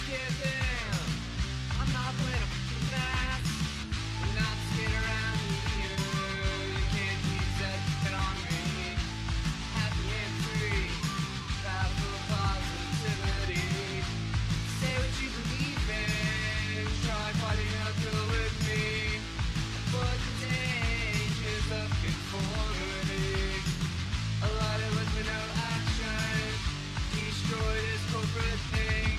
kidding. I'm not playing a mess. I'm not scared around you. You can't keep that on me. Happy and free. Powerful positivity. Say what you believe in. Try fighting uphill with me. Avoid the dangers of conformity. A lot of with no action. Destroyed his corporate thing.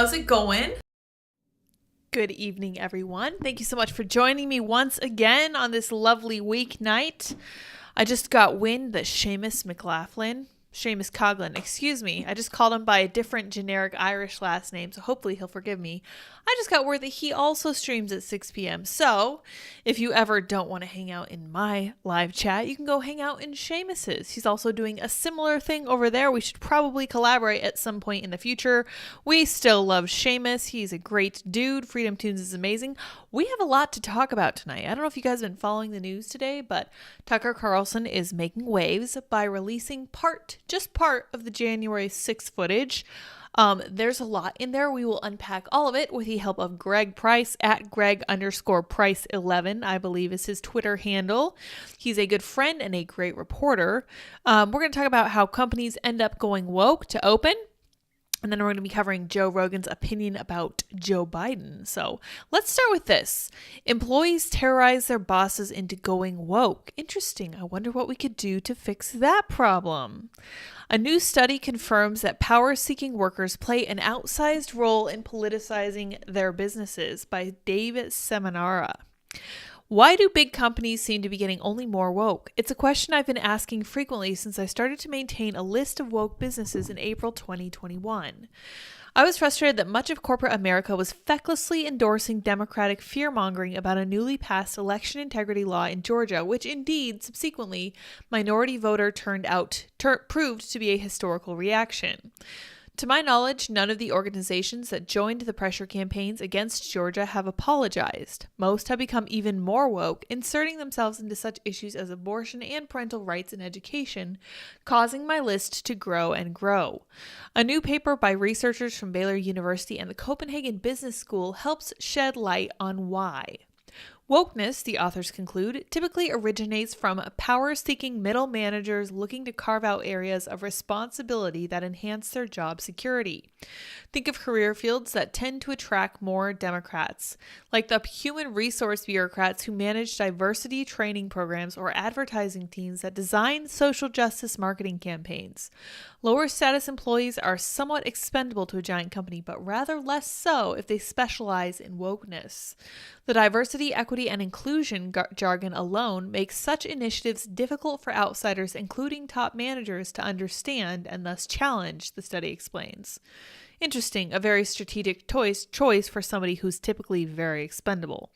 How's it going? Good evening, everyone. Thank you so much for joining me once again on this lovely weeknight. I just got wind that Seamus Coughlin, I just called him by a different generic Irish last name, so hopefully he'll forgive me. I just got word that he also streams at 6 p.m. So if you ever don't want to hang out in my live chat, you can go hang out in Seamus's. He's also doing a similar thing over there. We should probably collaborate at some point in the future. We still love Seamus. He's a great dude. Freedom Tunes is amazing. We have a lot to talk about tonight. I don't know if you guys have been following the news today, but Tucker Carlson is making waves by releasing just part of the January 6th footage. There's a lot in there. We will unpack all of it with the help of Greg Price at Greg_Price11, I believe is his Twitter handle. He's a good friend and a great reporter. We're going to talk about how companies end up going woke to open. And then we're going to be covering Joe Rogan's opinion about Joe Biden. So let's start with this. Employees terrorize their bosses into going woke. Interesting. I wonder what we could do to fix that problem. A new study confirms that power-seeking workers play an outsized role in politicizing their businesses by Dave Seminara. Why do big companies seem to be getting only more woke? It's a question I've been asking frequently since I started to maintain a list of woke businesses in April 2021. I was frustrated that much of corporate America was fecklessly endorsing Democratic fear-mongering about a newly passed election integrity law in Georgia, which indeed, subsequently, minority voter proved to be a historical reaction. To my knowledge, none of the organizations that joined the pressure campaigns against Georgia have apologized. Most have become even more woke, inserting themselves into such issues as abortion and parental rights in education, causing my list to grow and grow. A new paper by researchers from Baylor University and the Copenhagen Business School helps shed light on why. Wokeness, the authors conclude, typically originates from power-seeking middle managers looking to carve out areas of responsibility that enhance their job security. Think of career fields that tend to attract more Democrats, like the human resource bureaucrats who manage diversity training programs or advertising teams that design social justice marketing campaigns. Lower status employees are somewhat expendable to a giant company, but rather less so if they specialize in wokeness. The diversity, equity, and inclusion jargon alone makes such initiatives difficult for outsiders, including top managers, to understand and thus challenge, the study explains. Interesting, a very strategic choice for somebody who's typically very expendable.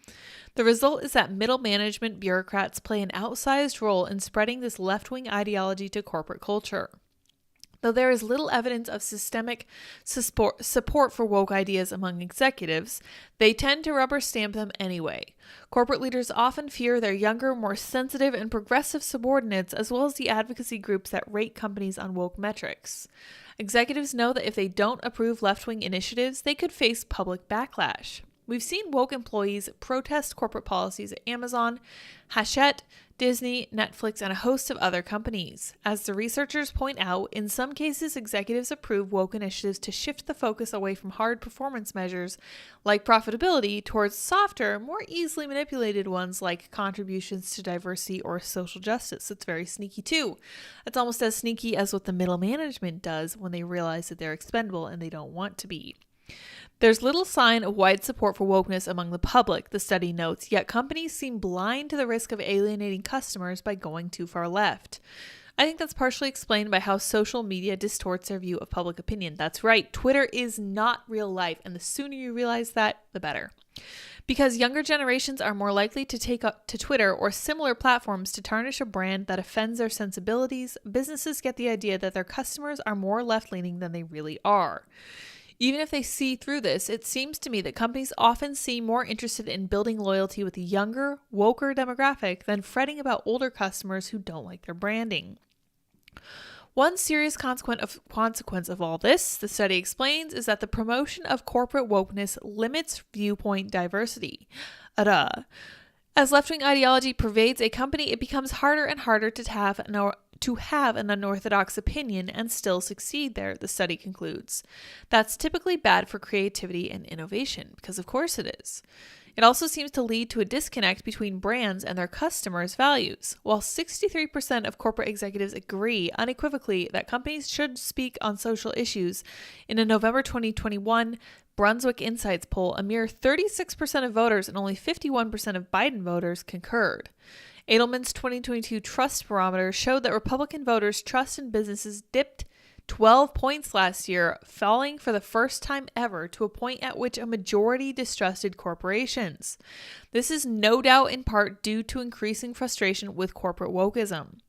The result is that middle management bureaucrats play an outsized role in spreading this left-wing ideology to corporate culture. Though there is little evidence of systemic support for woke ideas among executives, they tend to rubber stamp them anyway. Corporate leaders often fear their younger, more sensitive and progressive subordinates, as well as the advocacy groups that rate companies on woke metrics. Executives know that if they don't approve left-wing initiatives, they could face public backlash. We've seen woke employees protest corporate policies at Amazon, Hachette, Disney, Netflix, and a host of other companies. As the researchers point out, in some cases, executives approve woke initiatives to shift the focus away from hard performance measures like profitability towards softer, more easily manipulated ones like contributions to diversity or social justice. It's very sneaky too. It's almost as sneaky as what the middle management does when they realize that they're expendable and they don't want to be. There's little sign of wide support for wokeness among the public, the study notes, yet companies seem blind to the risk of alienating customers by going too far left. I think that's partially explained by how social media distorts their view of public opinion. That's right, Twitter is not real life, and the sooner you realize that, the better. Because younger generations are more likely to take up to Twitter or similar platforms to tarnish a brand that offends their sensibilities, businesses get the idea that their customers are more left-leaning than they really are. Even if they see through this, it seems to me that companies often seem more interested in building loyalty with a younger, woker demographic than fretting about older customers who don't like their branding. One serious consequence of all this, the study explains, is that the promotion of corporate wokeness limits viewpoint diversity. As left-wing ideology pervades a company, it becomes harder and harder to have an unorthodox opinion and still succeed there, the study concludes. That's typically bad for creativity and innovation, because of course it is. It also seems to lead to a disconnect between brands and their customers' values. While 63% of corporate executives agree unequivocally that companies should speak on social issues, in a November 2021 Brunswick Insights poll, a mere 36% of voters and only 51% of Biden voters concurred. Edelman's 2022 Trust Barometer showed that Republican voters' trust in businesses dipped 12 points last year, falling for the first time ever to a point at which a majority distrusted corporations. This is no doubt in part due to increasing frustration with corporate wokeism.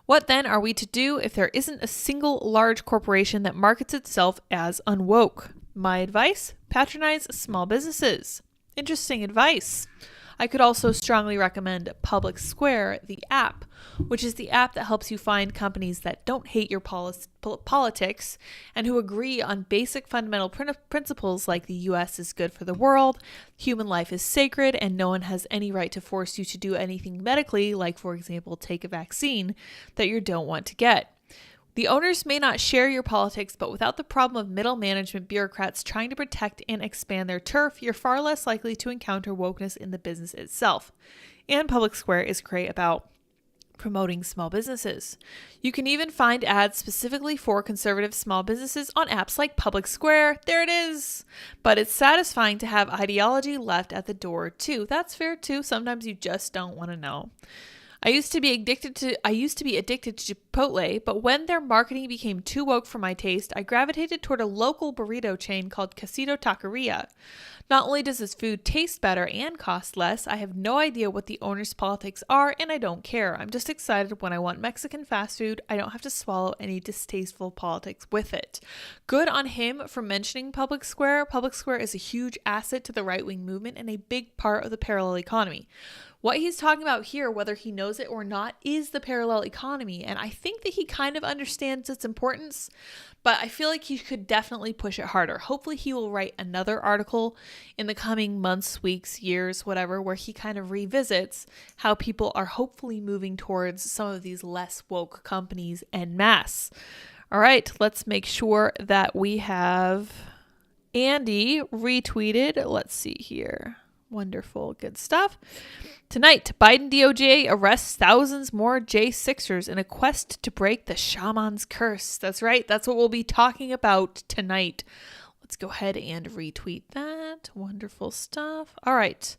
What then are we to do if there isn't a single large corporation that markets itself as unwoke? My advice? Patronize small businesses. Interesting advice. I could also strongly recommend Public Square, the app, which is the app that helps you find companies that don't hate your politics and who agree on basic fundamental principles like the U.S. is good for the world, human life is sacred, and no one has any right to force you to do anything medically, like, for example, take a vaccine that you don't want to get. The owners may not share your politics, but without the problem of middle management bureaucrats trying to protect and expand their turf, you're far less likely to encounter wokeness in the business itself. And Public Square is great about promoting small businesses. You can even find ads specifically for conservative small businesses on apps like Public Square. There it is. But it's satisfying to have ideology left at the door too. That's fair too. Sometimes you just don't want to know. I used to be addicted to Chipotle, but when their marketing became too woke for my taste, I gravitated toward a local burrito chain called Casito Taqueria. Not only does this food taste better and cost less, I have no idea what the owner's politics are, and I don't care. I'm just excited when I want Mexican fast food. I don't have to swallow any distasteful politics with it. Good on him for mentioning Public Square. Public Square is a huge asset to the right-wing movement and a big part of the parallel economy. What he's talking about here, whether he knows it or not, is the parallel economy. And I think that he kind of understands its importance, but I feel like he could definitely push it harder. Hopefully he will write another article in the coming months, weeks, years, whatever, where he kind of revisits how people are hopefully moving towards some of these less woke companies en masse. All right, let's make sure that we have Andy retweeted. Let's see here. Wonderful. Good stuff. Tonight, Biden DOJ arrests thousands more J6ers in a quest to break the shaman's curse. That's right. That's what we'll be talking about tonight. Let's go ahead and retweet that. Wonderful stuff. All right.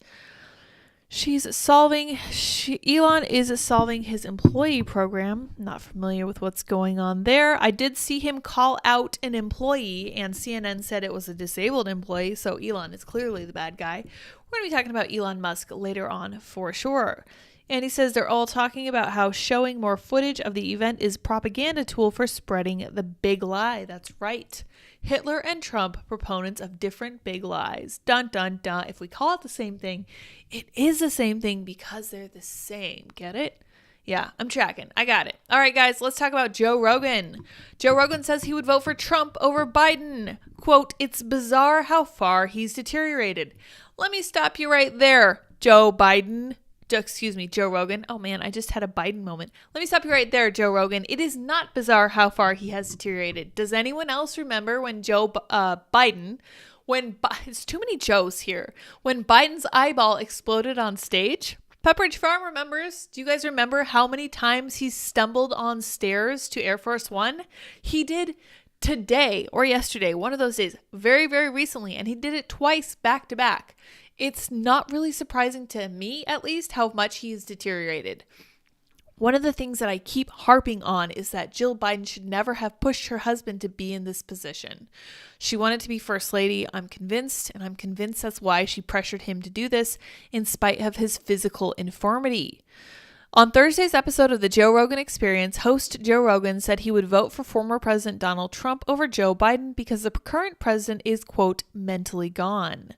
Elon is solving his employee program. Not familiar with what's going on there. I did see him call out an employee, and CNN said it was a disabled employee, so Elon is clearly the bad guy. We're going to be talking about Elon Musk later on for sure. And he says they're all talking about how showing more footage of the event is propaganda tool for spreading the big lie. That's right. Hitler and Trump, proponents of different big lies. Dun, dun, dun. If we call it the same thing, it is the same thing because they're the same. Get it? Yeah, I'm tracking. I got it. All right, guys, let's talk about Joe Rogan. Joe Rogan says he would vote for Trump over Biden. Quote, "It's bizarre how far he's deteriorated." Let me stop you right there, Joe Rogan. Oh man, I just had a Biden moment. Let me stop you right there, Joe Rogan. It is not bizarre how far he has deteriorated. Does anyone else remember when it's too many Joes here, when Biden's eyeball exploded on stage? Pepperidge Farm remembers. Do you guys remember how many times he stumbled on stairs to Air Force One? He did today or yesterday, one of those days, very, very recently, and he did it twice back to back. It's not really surprising to me, at least, how much he's deteriorated. One of the things that I keep harping on is that Jill Biden should never have pushed her husband to be in this position. She wanted to be first lady, I'm convinced, and I'm convinced that's why she pressured him to do this in spite of his physical infirmity. On Thursday's episode of the Joe Rogan Experience, host Joe Rogan said he would vote for former President Donald Trump over Joe Biden because the current president is, quote, mentally gone.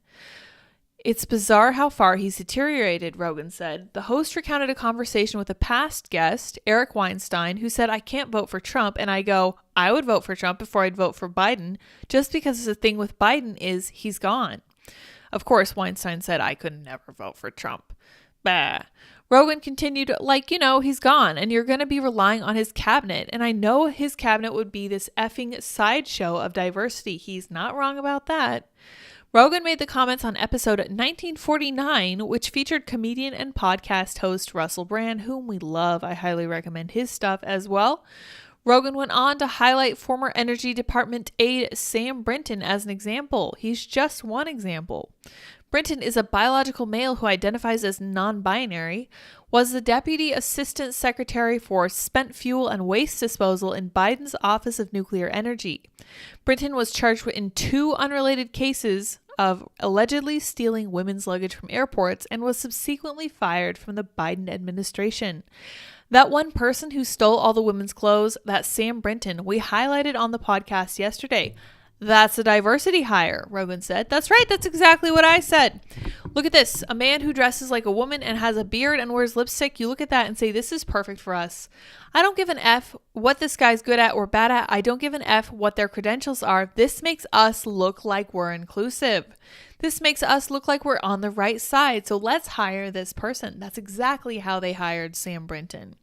It's bizarre how far he's deteriorated, Rogan said. The host recounted a conversation with a past guest, Eric Weinstein, who said, "I can't vote for Trump." And I go, I would vote for Trump before I'd vote for Biden, just because the thing with Biden is he's gone. Of course, Weinstein said, I could never vote for Trump. Bah. Rogan continued, he's gone and you're going to be relying on his cabinet. And I know his cabinet would be this effing sideshow of diversity. He's not wrong about that. Rogan made the comments on episode 1949, which featured comedian and podcast host Russell Brand, whom we love. I highly recommend his stuff as well. Rogan went on to highlight former Energy Department aide Sam Brinton as an example. He's just one example. Brinton is a biological male who identifies as non-binary, was the Deputy Assistant Secretary for Spent Fuel and Waste Disposal in Biden's Office of Nuclear Energy. Brinton was charged in 2 unrelated cases of allegedly stealing women's luggage from airports and was subsequently fired from the Biden administration. That one person who stole all the women's clothes, that Sam Brinton, we highlighted on the podcast yesterday. That's a diversity hire, Rogan said. That's right. That's exactly what I said. Look at this. A man who dresses like a woman and has a beard and wears lipstick. You look at that and say, this is perfect for us. I don't give an F what this guy's good at or bad at. I don't give an F what their credentials are. This makes us look like we're inclusive. This makes us look like we're on the right side. So let's hire this person. That's exactly how they hired Sam Brinton.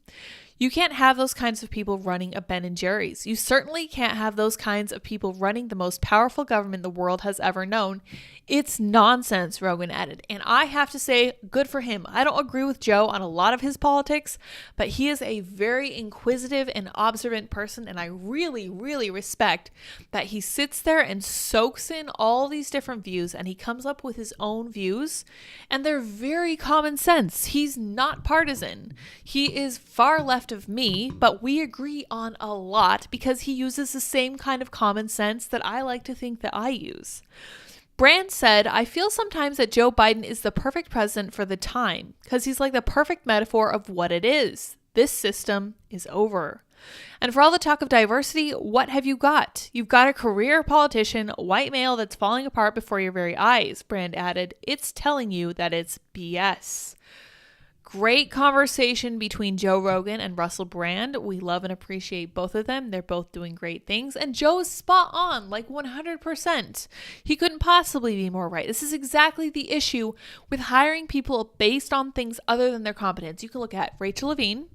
You can't have those kinds of people running a Ben & Jerry's. You certainly can't have those kinds of people running the most powerful government the world has ever known. It's nonsense, Rogan added. And I have to say, good for him. I don't agree with Joe on a lot of his politics, but he is a very inquisitive and observant person, and I really, really respect that he sits there and soaks in all these different views, and he comes up with his own views, and they're very common sense. He's not partisan. He is far left of me, but we agree on a lot because he uses the same kind of common sense that I like to think that I use. Brand said, I feel sometimes that Joe Biden is the perfect president for the time because he's like the perfect metaphor of what it is. This system is over. And for all the talk of diversity, what have you got? You've got a career politician, white male that's falling apart before your very eyes, Brand added. It's telling you that it's BS. Great conversation between Joe Rogan and Russell Brand. We love and appreciate both of them. They're both doing great things. And Joe is spot on, like 100%. He couldn't possibly be more right. This is exactly the issue with hiring people based on things other than their competence. You can look at Rachel Levine.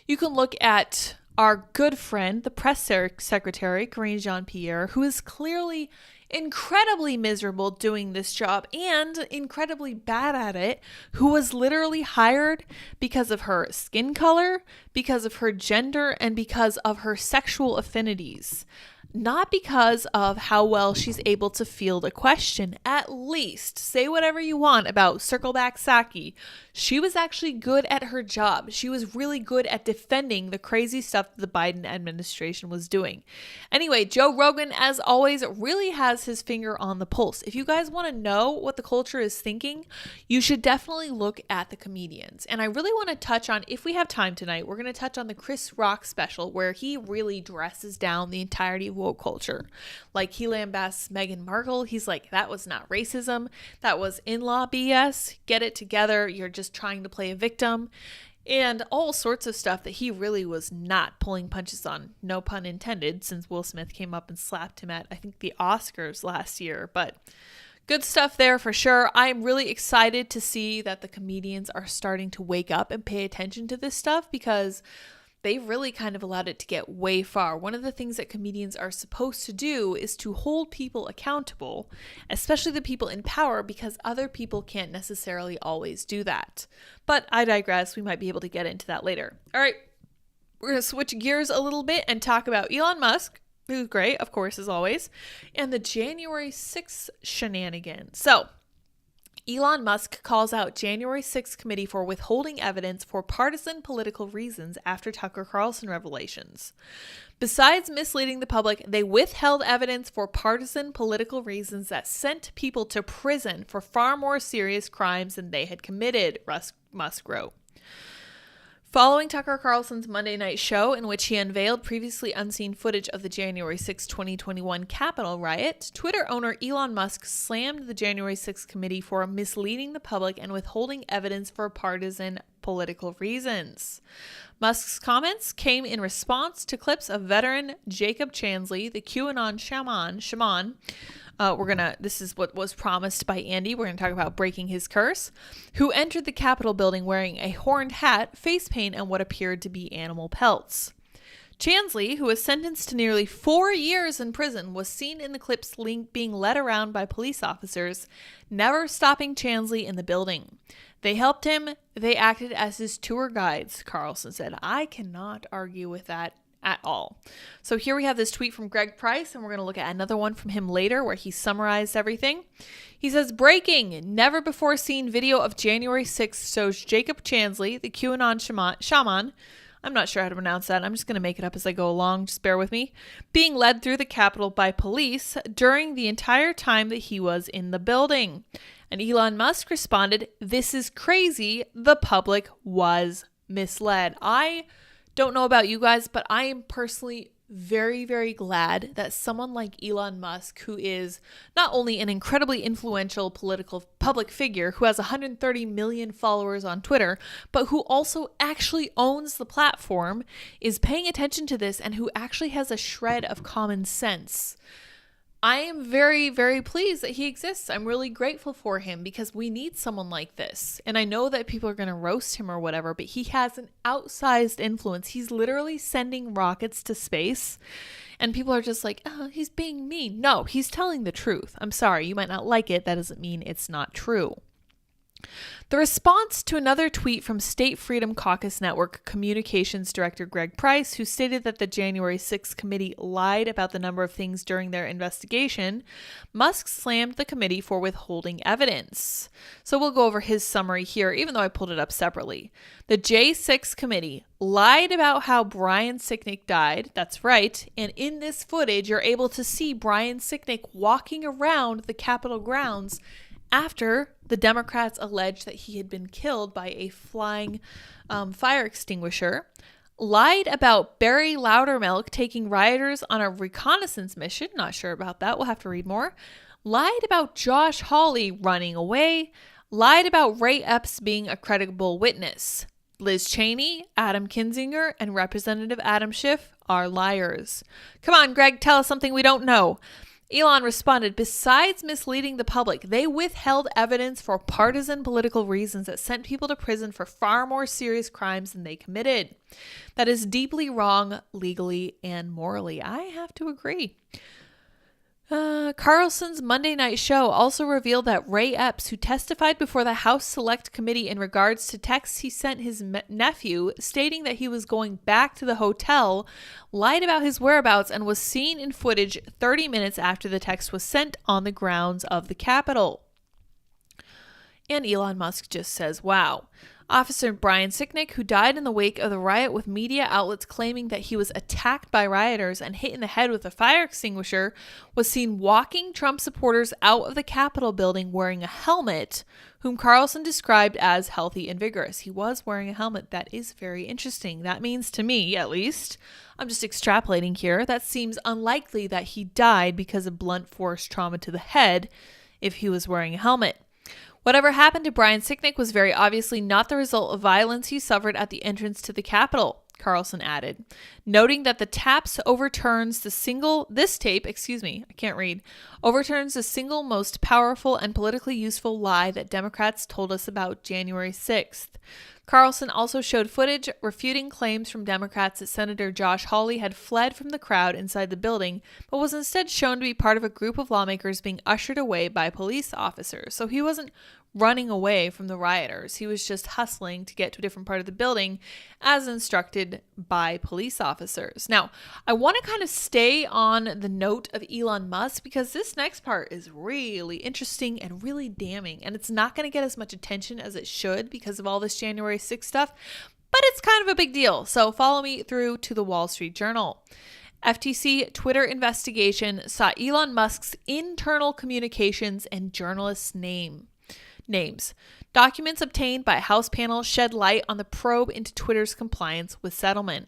You can look at our good friend, the press secretary, Karine Jean-Pierre, who is clearly incredibly miserable doing this job and incredibly bad at it, who was literally hired because of her skin color, because of her gender, and because of her sexual affinities. Not because of how well she's able to field a question. At least, say whatever you want about Circleback Saki. She was actually good at her job. She was really good at defending the crazy stuff that the Biden administration was doing. Anyway, Joe Rogan, as always, really has his finger on the pulse. If you guys want to know what the culture is thinking, you should definitely look at the comedians. And I really want to touch on, if we have time tonight, we're going to touch on the Chris Rock special where he really dresses down the entirety of woke culture. Like, he lambasts Meghan Markle. He's like, that was not racism. That was in-law BS. Get it together. You're just trying to play a victim. And all sorts of stuff that he really was not pulling punches on. No pun intended, since Will Smith came up and slapped him at, I think, the Oscars last year. But good stuff there for sure. I'm really excited to see that the comedians are starting to wake up and pay attention to this stuff because they've really kind of allowed it to get way far. One of the things that comedians are supposed to do is to hold people accountable, especially the people in power, because other people can't necessarily always do that. But I digress. We might be able to get into that later. All right, we're going to switch gears a little bit and talk about Elon Musk, who's great, of course, as always, and the January 6th shenanigans. So, Elon Musk calls out January 6th committee for withholding evidence for partisan political reasons after Tucker Carlson revelations. Besides misleading the public, they withheld evidence for partisan political reasons that sent people to prison for far more serious crimes than they had committed, Musk wrote. Following Tucker Carlson's Monday night show, in which he unveiled previously unseen footage of the January 6, 2021 Capitol riot, Twitter owner Elon Musk slammed the January 6 committee for misleading the public and withholding evidence for partisan political reasons. Musk's comments came in response to clips of veteran Jacob Chansley, the QAnon shaman. This is what was promised by Andy. We're going to talk about breaking his curse, who entered the Capitol building wearing a horned hat, face paint, and what appeared to be animal pelts. Chansley, who was sentenced to nearly 4 years in prison, was seen in the clips being led around by police officers, never stopping Chansley in the building. They helped him. They acted as his tour guides, Carlson said. I cannot argue with that at all. So here we have this tweet from Greg Price, and we're going to look at another one from him later where he summarized everything. He says, breaking, never before seen video of January 6th shows Jacob Chansley, the QAnon shaman, I'm not sure how to pronounce that. I'm just going to make it up as I go along. Just bear with me. Being led through the Capitol by police during the entire time that he was in the building. And Elon Musk responded, "This is crazy. The public was misled." I don't know about you guys, but I am personally very, very glad that someone like Elon Musk, who is not only an incredibly influential political public figure who has 130 million followers on Twitter, but who also actually owns the platform, is paying attention to this and who actually has a shred of common sense. I am very, very pleased that he exists. I'm really grateful for him because we need someone like this. And I know that people are going to roast him or whatever, but he has an outsized influence. He's literally sending rockets to space. And people are just like, oh, he's being mean. No, he's telling the truth. I'm sorry, you might not like it. That doesn't mean it's not true. The response to another tweet from State Freedom Caucus Network Communications Director Greg Price, who stated that the January 6th committee lied about the number of things during their investigation, Musk slammed the committee for withholding evidence. So we'll go over his summary here, even though I pulled it up separately. The J6 committee lied about how Brian Sicknick died. That's right. And in this footage, you're able to see Brian Sicknick walking around the Capitol grounds after the Democrats alleged that he had been killed by a flying fire extinguisher, lied about Barry Loudermilk taking rioters on a reconnaissance mission, not sure about that, we'll have to read more, lied about Josh Hawley running away, lied about Ray Epps being a credible witness. Liz Cheney, Adam Kinzinger, and Representative Adam Schiff are liars. Come on, Greg, tell us something we don't know. Elon responded, besides misleading the public, they withheld evidence for partisan political reasons that sent people to prison for far more serious crimes than they committed. That is deeply wrong legally and morally. I have to agree. Carlson's Monday night show also revealed that Ray Epps, who testified before the House Select Committee in regards to texts he sent his nephew stating that he was going back to the hotel, lied about his whereabouts and was seen in footage 30 minutes after the text was sent on the grounds of the Capitol. And Elon Musk just says, wow. Officer Brian Sicknick, who died in the wake of the riot, with media outlets claiming that he was attacked by rioters and hit in the head with a fire extinguisher, was seen walking Trump supporters out of the Capitol building wearing a helmet, whom Carlson described as healthy and vigorous. He was wearing a helmet. That is very interesting. That means, to me at least, I'm just extrapolating here, that seems unlikely that he died because of blunt force trauma to the head if he was wearing a helmet. Whatever happened to Brian Sicknick was very obviously not the result of violence he suffered at the entrance to the Capitol, Carlson added, noting that the overturns the single most powerful and politically useful lie that Democrats told us about January 6th. Carlson also showed footage refuting claims from Democrats that Senator Josh Hawley had fled from the crowd inside the building, but was instead shown to be part of a group of lawmakers being ushered away by police officers. So he wasn't running away from the rioters. He was just hustling to get to a different part of the building as instructed by police officers. Now, I want to kind of stay on the note of Elon Musk because this next part is really interesting and really damning, and it's not going to get as much attention as it should because of all this January 6th stuff, but it's kind of a big deal. So follow me through to the Wall Street Journal. FTC Twitter investigation saw Elon Musk's internal communications and journalists' names. Documents obtained by a House panel shed light on the probe into Twitter's compliance with settlement.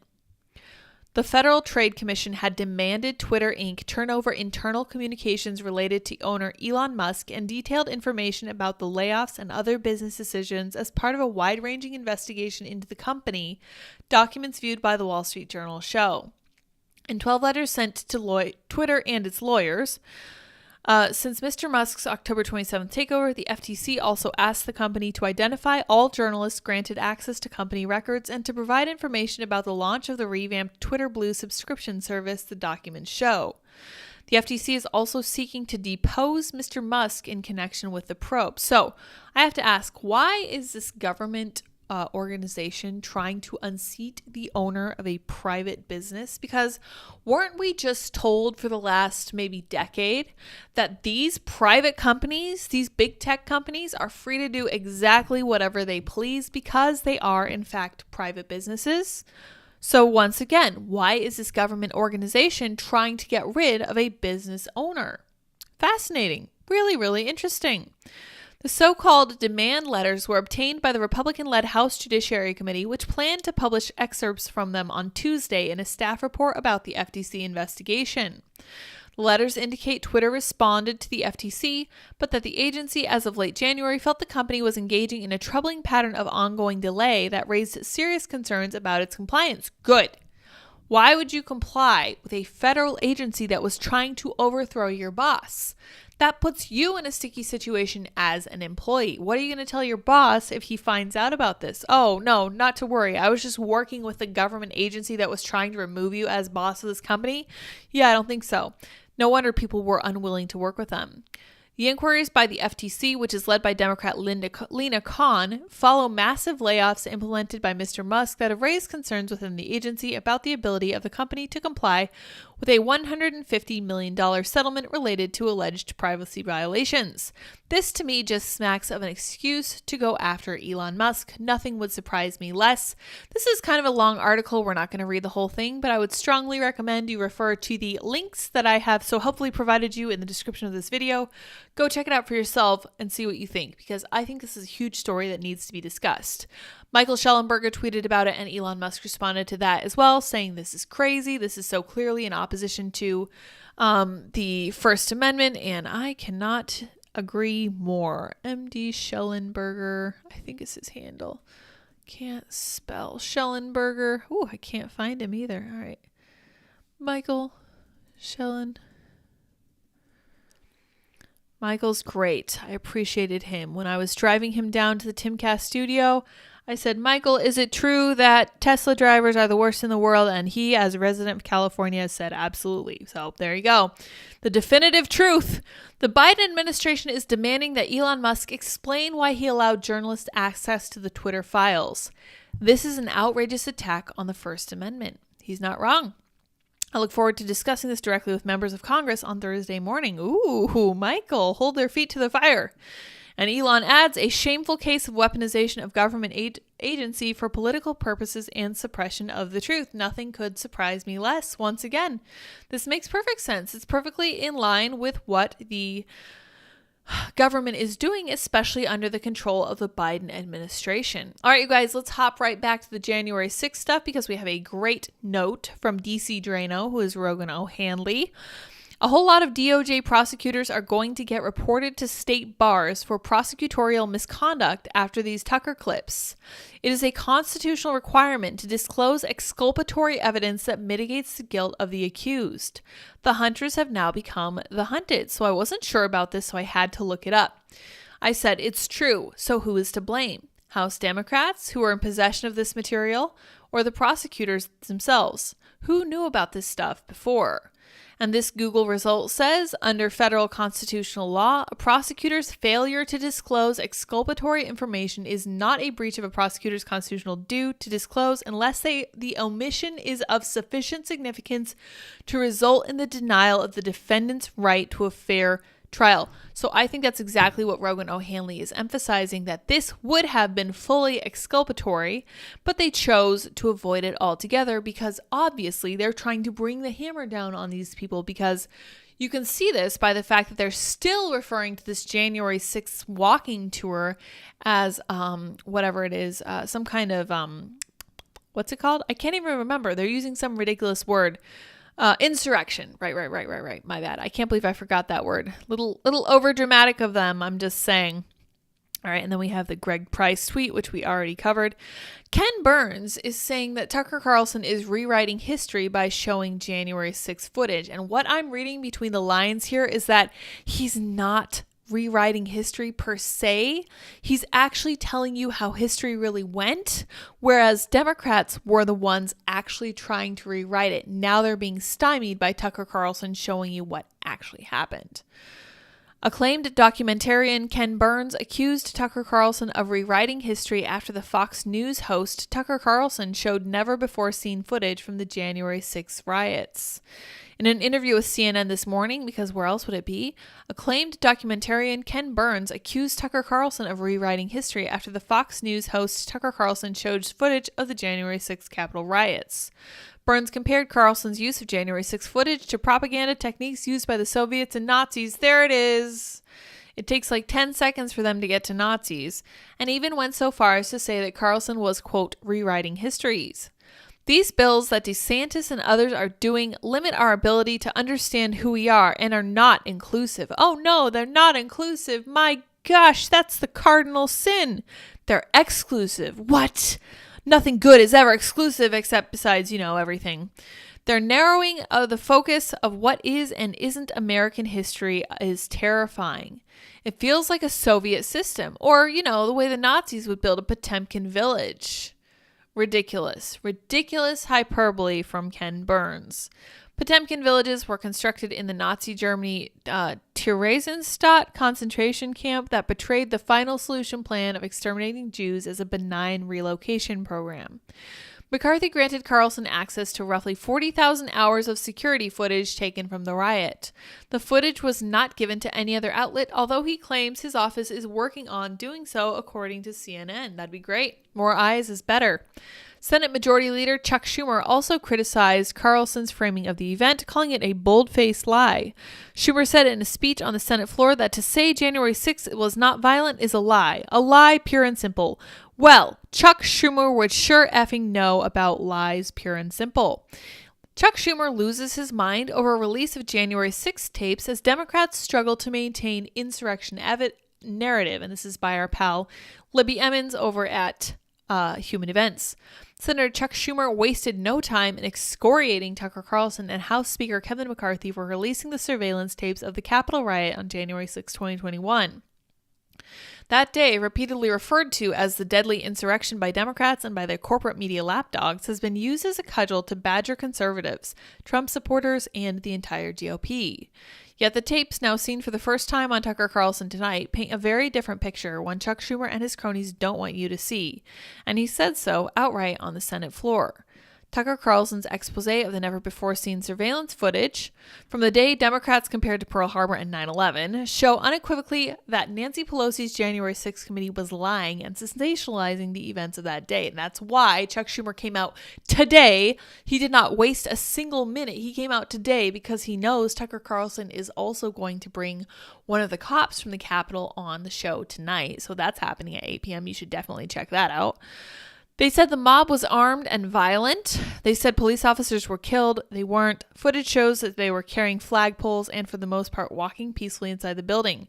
The Federal Trade Commission had demanded Twitter Inc. turn over internal communications related to owner Elon Musk and detailed information about the layoffs and other business decisions as part of a wide-ranging investigation into the company, documents viewed by the Wall Street Journal show. In 12 letters sent to Twitter and its lawyers, Since Mr. Musk's October 27th takeover, the FTC also asked the company to identify all journalists granted access to company records and to provide information about the launch of the revamped Twitter Blue subscription service, the documents show. The FTC is also seeking to depose Mr. Musk in connection with the probe. So I have to ask, why is this government organization trying to unseat the owner of a private business? Because weren't we just told for the last maybe decade that these private companies, these big tech companies, are free to do exactly whatever they please because they are in fact private businesses? So once again, why is this government organization trying to get rid of a business owner? Fascinating. Really, really interesting. The so-called demand letters were obtained by the Republican-led House Judiciary Committee, which planned to publish excerpts from them on Tuesday in a staff report about the FTC investigation. The letters indicate Twitter responded to the FTC, but that the agency, as of late January, felt the company was engaging in a troubling pattern of ongoing delay that raised serious concerns about its compliance. Good. Why would you comply with a federal agency that was trying to overthrow your boss? That puts you in a sticky situation as an employee. What are you going to tell your boss if he finds out about this? Oh, no, not to worry. I was just working with the government agency that was trying to remove you as boss of this company. Yeah, I don't think so. No wonder people were unwilling to work with them. The inquiries by the FTC, which is led by Democrat Lena Khan, follow massive layoffs implemented by Mr. Musk that have raised concerns within the agency about the ability of the company to comply with a $150 million settlement related to alleged privacy violations. This to me just smacks of an excuse to go after Elon Musk. Nothing would surprise me less. This is kind of a long article. We're not going to read the whole thing, but I would strongly recommend you refer to the links that I have so helpfully provided you in the description of this video. Go check it out for yourself and see what you think, because I think this is a huge story that needs to be discussed. Michael Schellenberger tweeted about it, and Elon Musk responded to that as well, saying this is crazy. This is so clearly in opposition to the First Amendment, and I cannot agree more. MD Schellenberger, I think is his handle. Can't spell Schellenberger. Ooh, I can't find him either. All right. Michael Schellen. Michael's great. I appreciated him. When I was driving him down to the Timcast studio, I said, Michael, is it true that Tesla drivers are the worst in the world? And he, as a resident of California, said absolutely. So there you go. The definitive truth. The Biden administration is demanding that Elon Musk explain why he allowed journalists access to the Twitter files. This is an outrageous attack on the First Amendment. He's not wrong. I look forward to discussing this directly with members of Congress on Thursday morning. Ooh, Michael, hold their feet to the fire. And Elon adds, a shameful case of weaponization of government agency for political purposes and suppression of the truth. Nothing could surprise me less. Once again, this makes perfect sense. It's perfectly in line with what the government is doing, especially under the control of the Biden administration. All right, you guys, let's hop right back to the January 6th stuff, because we have a great note from DC Drano, who is Rogan O'Handley. A whole lot of DOJ prosecutors are going to get reported to state bars for prosecutorial misconduct after these Tucker clips. It is a constitutional requirement to disclose exculpatory evidence that mitigates the guilt of the accused. The hunters have now become the hunted, so I wasn't sure about this, so I had to look it up. I said, it's true, so who is to blame? House Democrats, who are in possession of this material, or the prosecutors themselves? Who knew about this stuff before? And this Google result says, under federal constitutional law, a prosecutor's failure to disclose exculpatory information is not a breach of a prosecutor's constitutional due to disclose unless the omission is of sufficient significance to result in the denial of the defendant's right to a fair trial. So I think that's exactly what Rogan O'Handley is emphasizing, that this would have been fully exculpatory, but they chose to avoid it altogether because obviously they're trying to bring the hammer down on these people, because you can see this by the fact that they're still referring to this January 6th walking tour as whatever it is, some kind of, what's it called? I can't even remember. They're using some ridiculous word. Insurrection. Right. My bad. I can't believe I forgot that word. Little over dramatic of them. I'm just saying. All right, and then we have the Greg Price tweet, which we already covered. Ken Burns is saying that Tucker Carlson is rewriting history by showing January 6th footage. And what I'm reading between the lines here is that he's not rewriting history per se. He's actually telling you how history really went, whereas Democrats were the ones actually trying to rewrite it. Now they're being stymied by Tucker Carlson showing you what actually happened. Acclaimed documentarian Ken Burns accused Tucker Carlson of rewriting history after the Fox News host Tucker Carlson showed never-before-seen footage from the January 6th riots. In an interview with CNN this morning, because where else would it be, acclaimed documentarian Ken Burns accused Tucker Carlson of rewriting history after the Fox News host Tucker Carlson showed footage of the January 6th Capitol riots. Burns compared Carlson's use of January 6 footage to propaganda techniques used by the Soviets and Nazis. There it is. It takes like 10 seconds for them to get to Nazis, and even went so far as to say that Carlson was, quote, rewriting histories. These bills that DeSantis and others are doing limit our ability to understand who we are and are not inclusive. Oh no, they're not inclusive. My gosh, that's the cardinal sin. They're exclusive. What? Nothing good is ever exclusive except besides, everything. They're narrowing the focus of what is and isn't American history is terrifying. It feels like a Soviet system or, the way the Nazis would build a Potemkin village. Ridiculous hyperbole from Ken Burns. Potemkin villages were constructed in the Nazi Germany Theresienstadt concentration camp that betrayed the final solution plan of exterminating Jews as a benign relocation program. McCarthy granted Carlson access to roughly 40,000 hours of security footage taken from the riot. The footage was not given to any other outlet, although he claims his office is working on doing so, according to CNN. That'd be great. More eyes is better. Senate Majority Leader Chuck Schumer also criticized Carlson's framing of the event, calling it a bold-faced lie. Schumer said in a speech on the Senate floor that to say January 6th was not violent is a lie pure and simple. Well, Chuck Schumer would sure effing know about lies pure and simple. Chuck Schumer loses his mind over a release of January 6th tapes as Democrats struggle to maintain insurrection narrative, and this is by our pal Libby Emmons over at Human Events. Senator Chuck Schumer wasted no time in excoriating Tucker Carlson and House Speaker Kevin McCarthy for releasing the surveillance tapes of the Capitol riot on January 6, 2021. That day, repeatedly referred to as the deadly insurrection by Democrats and by their corporate media lapdogs, has been used as a cudgel to badger conservatives, Trump supporters, and the entire GOP. Yet the tapes, now seen for the first time on Tucker Carlson tonight, paint a very different picture, one Chuck Schumer and his cronies don't want you to see. And he said so outright on the Senate floor. Tucker Carlson's expose of the never-before-seen surveillance footage from the day Democrats compared to Pearl Harbor and 9/11 show unequivocally that Nancy Pelosi's January 6th committee was lying and sensationalizing the events of that day. And that's why Chuck Schumer came out today. He did not waste a single minute. He came out today because he knows Tucker Carlson is also going to bring one of the cops from the Capitol on the show tonight. So that's happening at 8 p.m. You should definitely check that out. They said the mob was armed and violent. They said police officers were killed. They weren't. Footage shows that they were carrying flagpoles and, for the most part, walking peacefully inside the building.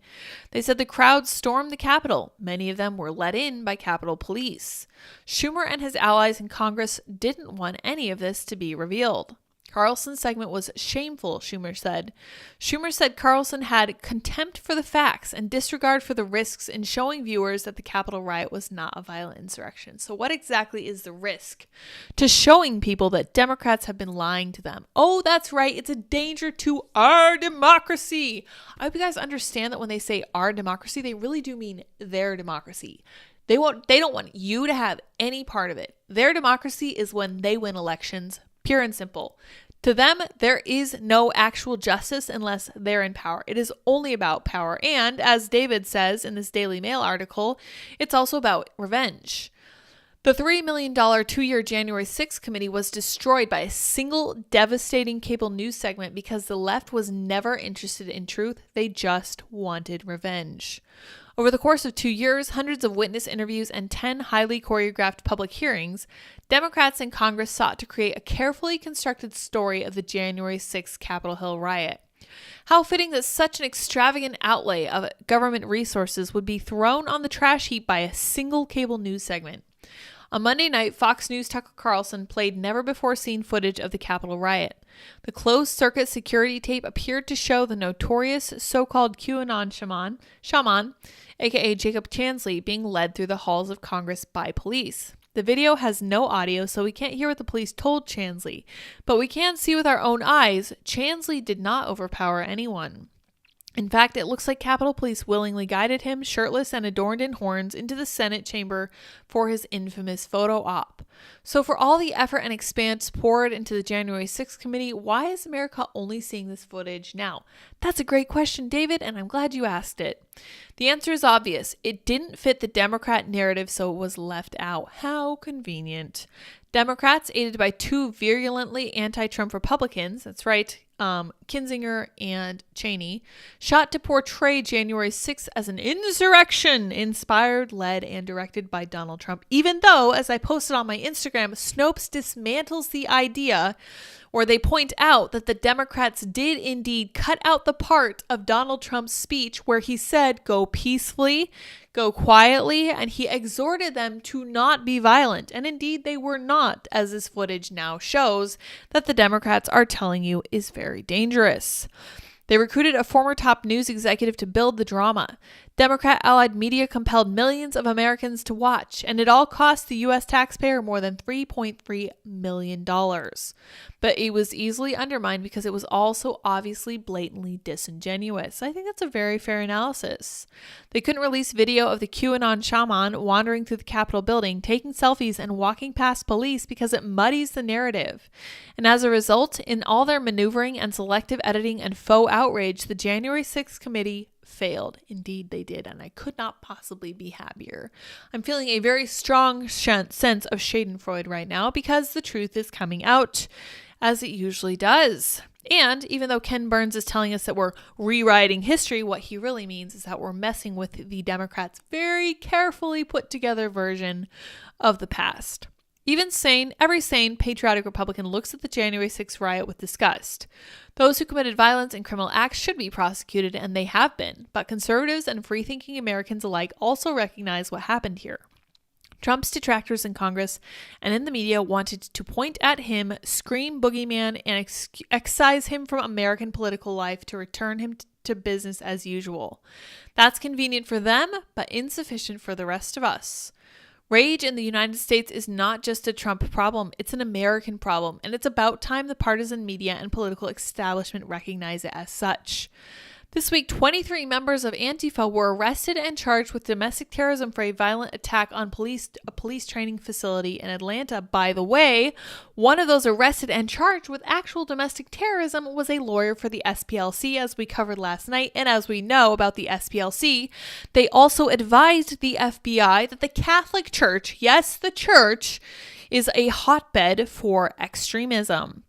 They said the crowd stormed the Capitol. Many of them were let in by Capitol Police. Schumer and his allies in Congress didn't want any of this to be revealed. Carlson's segment was shameful, Schumer said. Schumer said Carlson had contempt for the facts and disregard for the risks in showing viewers that the Capitol riot was not a violent insurrection. So what exactly is the risk to showing people that Democrats have been lying to them? Oh, that's right. It's a danger to our democracy. I hope you guys understand that when they say our democracy, they really do mean their democracy. They don't want you to have any part of it. Their democracy is when they win elections, pure and simple. To them, there is no actual justice unless they're in power. It is only about power. And as David says in this Daily Mail article, it's also about revenge. The $3 million 2-year January 6th committee was destroyed by a single devastating cable news segment because the left was never interested in truth. They just wanted revenge. Over the course of 2 years, hundreds of witness interviews, and 10 highly choreographed public hearings, Democrats in Congress sought to create a carefully constructed story of the January 6th Capitol Hill riot. How fitting that such an extravagant outlay of government resources would be thrown on the trash heap by a single cable news segment. On Monday night, Fox News' Tucker Carlson played never-before-seen footage of the Capitol riot. The closed-circuit security tape appeared to show the notorious so-called QAnon shaman, aka Jacob Chansley, being led through the halls of Congress by police. The video has no audio, so we can't hear what the police told Chansley, but we can see with our own eyes, Chansley did not overpower anyone. In fact, it looks like Capitol Police willingly guided him, shirtless and adorned in horns, into the Senate chamber for his infamous photo op. So for all the effort and expanse poured into the January 6th committee, why is America only seeing this footage now? That's a great question, David, and I'm glad you asked it. The answer is obvious. It didn't fit the Democrat narrative, so it was left out. How convenient. Democrats, aided by two virulently anti-Trump Republicans, that's right, Kinzinger and Cheney, shot to portray January 6th as an insurrection inspired, led, and directed by Donald Trump, even though, as I posted on my Instagram, Snopes dismantles the idea, or they point out that the Democrats did indeed cut out the part of Donald Trump's speech where he said, go peacefully, go quietly, and he exhorted them to not be violent. And indeed, they were not, as this footage now shows that the Democrats are telling you is very dangerous. They recruited a former top news executive to build the drama. Democrat-allied media compelled millions of Americans to watch, and it all cost the U.S. taxpayer more than $3.3 million. But it was easily undermined because it was also obviously blatantly disingenuous. I think that's a very fair analysis. They couldn't release video of the QAnon shaman wandering through the Capitol building, taking selfies, and walking past police because it muddies the narrative. And as a result, in all their maneuvering and selective editing and faux outrage, the January 6th committee failed. Indeed, they did, and I could not possibly be happier. I'm feeling a very strong sense of schadenfreude right now because the truth is coming out, as it usually does. And even though Ken Burns is telling us that we're rewriting history, what he really means is that we're messing with the Democrats' very carefully put together version of the past. Every sane, patriotic Republican looks at the January 6th riot with disgust. Those who committed violence and criminal acts should be prosecuted, and they have been. But conservatives and free-thinking Americans alike also recognize what happened here. Trump's detractors in Congress and in the media wanted to point at him, scream boogeyman, and excise him from American political life to return him to business as usual. That's convenient for them, but insufficient for the rest of us. Rage in the United States is not just a Trump problem, it's an American problem, and it's about time the partisan media and political establishment recognize it as such. This week, 23 members of Antifa were arrested and charged with domestic terrorism for a violent attack on a police training facility in Atlanta. By the way, one of those arrested and charged with actual domestic terrorism was a lawyer for the SPLC, as we covered last night. And as we know about the SPLC, they also advised the FBI that the Catholic Church, yes, the church, is a hotbed for extremism.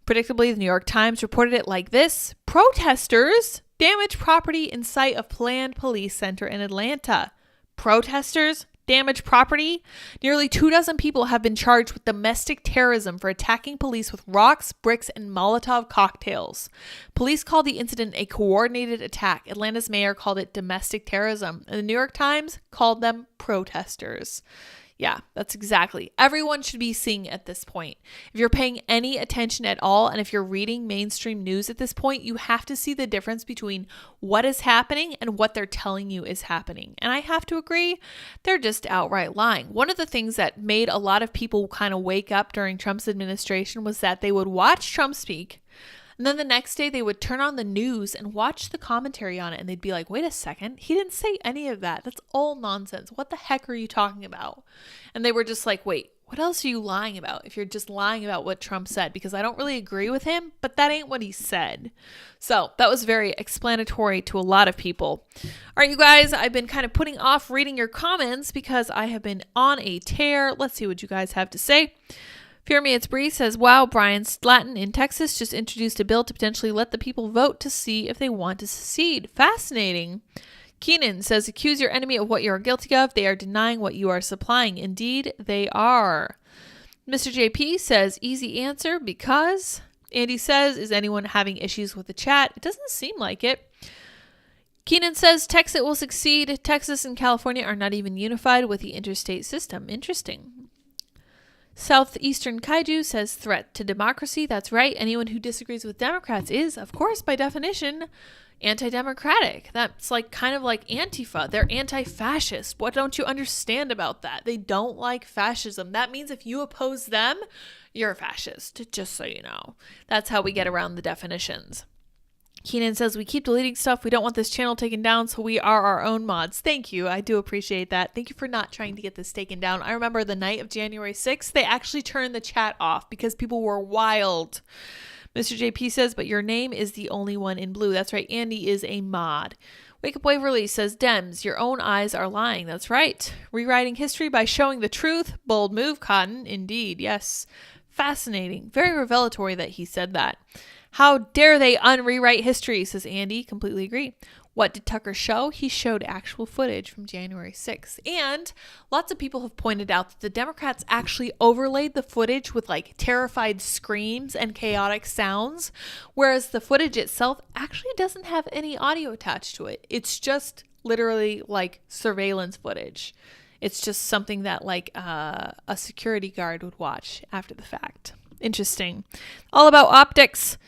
Predictably, the New York Times reported it like this: protesters damage property in sight of planned police center in Atlanta. Protesters damage property? Nearly 24 people have been charged with domestic terrorism for attacking police with rocks, bricks, and Molotov cocktails. Police called the incident a coordinated attack. Atlanta's mayor called it domestic terrorism, and the New York Times called them protesters. Yeah, that's exactly. Everyone should be seeing at this point. If you're paying any attention at all, and if you're reading mainstream news at this point, you have to see the difference between what is happening and what they're telling you is happening. And I have to agree, they're just outright lying. One of the things that made a lot of people kind of wake up during Trump's administration was that they would watch Trump speak, and then the next day they would turn on the news and watch the commentary on it, and they'd be like, wait a second, he didn't say any of that. That's all nonsense. What the heck are you talking about? And they were just like, wait, what else are you lying about if you're just lying about what Trump said? Because I don't really agree with him, but that ain't what he said. So that was very explanatory to a lot of people. All right, you guys, I've been kind of putting off reading your comments because I have been on a tear. Let's see what you guys have to say. Fear Me It's Bree says, wow, Brian Slatton in Texas just introduced a bill to potentially let the people vote to see if they want to secede. Fascinating. Keenan says, accuse your enemy of what you are guilty of. They are denying what you are supplying. Indeed, they are. Mr. JP says, easy answer, because Andy says, is anyone having issues with the chat? It doesn't seem like it. Keenan says, Texas will succeed. Texas and California are not even unified with the interstate system. Interesting. Southeastern Kaiju says, threat to democracy. That's right. Anyone who disagrees with Democrats is, of course, by definition, anti-democratic. That's like kind of like Antifa. They're anti-fascist. What don't you understand about that? They don't like fascism. That means if you oppose them, you're a fascist, just so you know. That's how we get around the definitions. Keenan says, we keep deleting stuff. We don't want this channel taken down, so we are our own mods. Thank you. I do appreciate that. Thank you for not trying to get this taken down. I remember the night of January 6th, they actually turned the chat off because people were wild. Mr. JP says, but your name is the only one in blue. That's right. Andy is a mod. Wake Up Waverly says, Dems, your own eyes are lying. That's right. Rewriting history by showing the truth. Bold move, Cotton. Indeed. Yes. Fascinating. Very revelatory that he said that. How dare they unrewrite history, says Andy. Completely agree. What did Tucker show? He showed actual footage from January 6th. And lots of people have pointed out that the Democrats actually overlaid the footage with like terrified screams and chaotic sounds, whereas the footage itself actually doesn't have any audio attached to it. It's just literally like surveillance footage. It's just something that like a security guard would watch after the fact. Interesting. All about optics.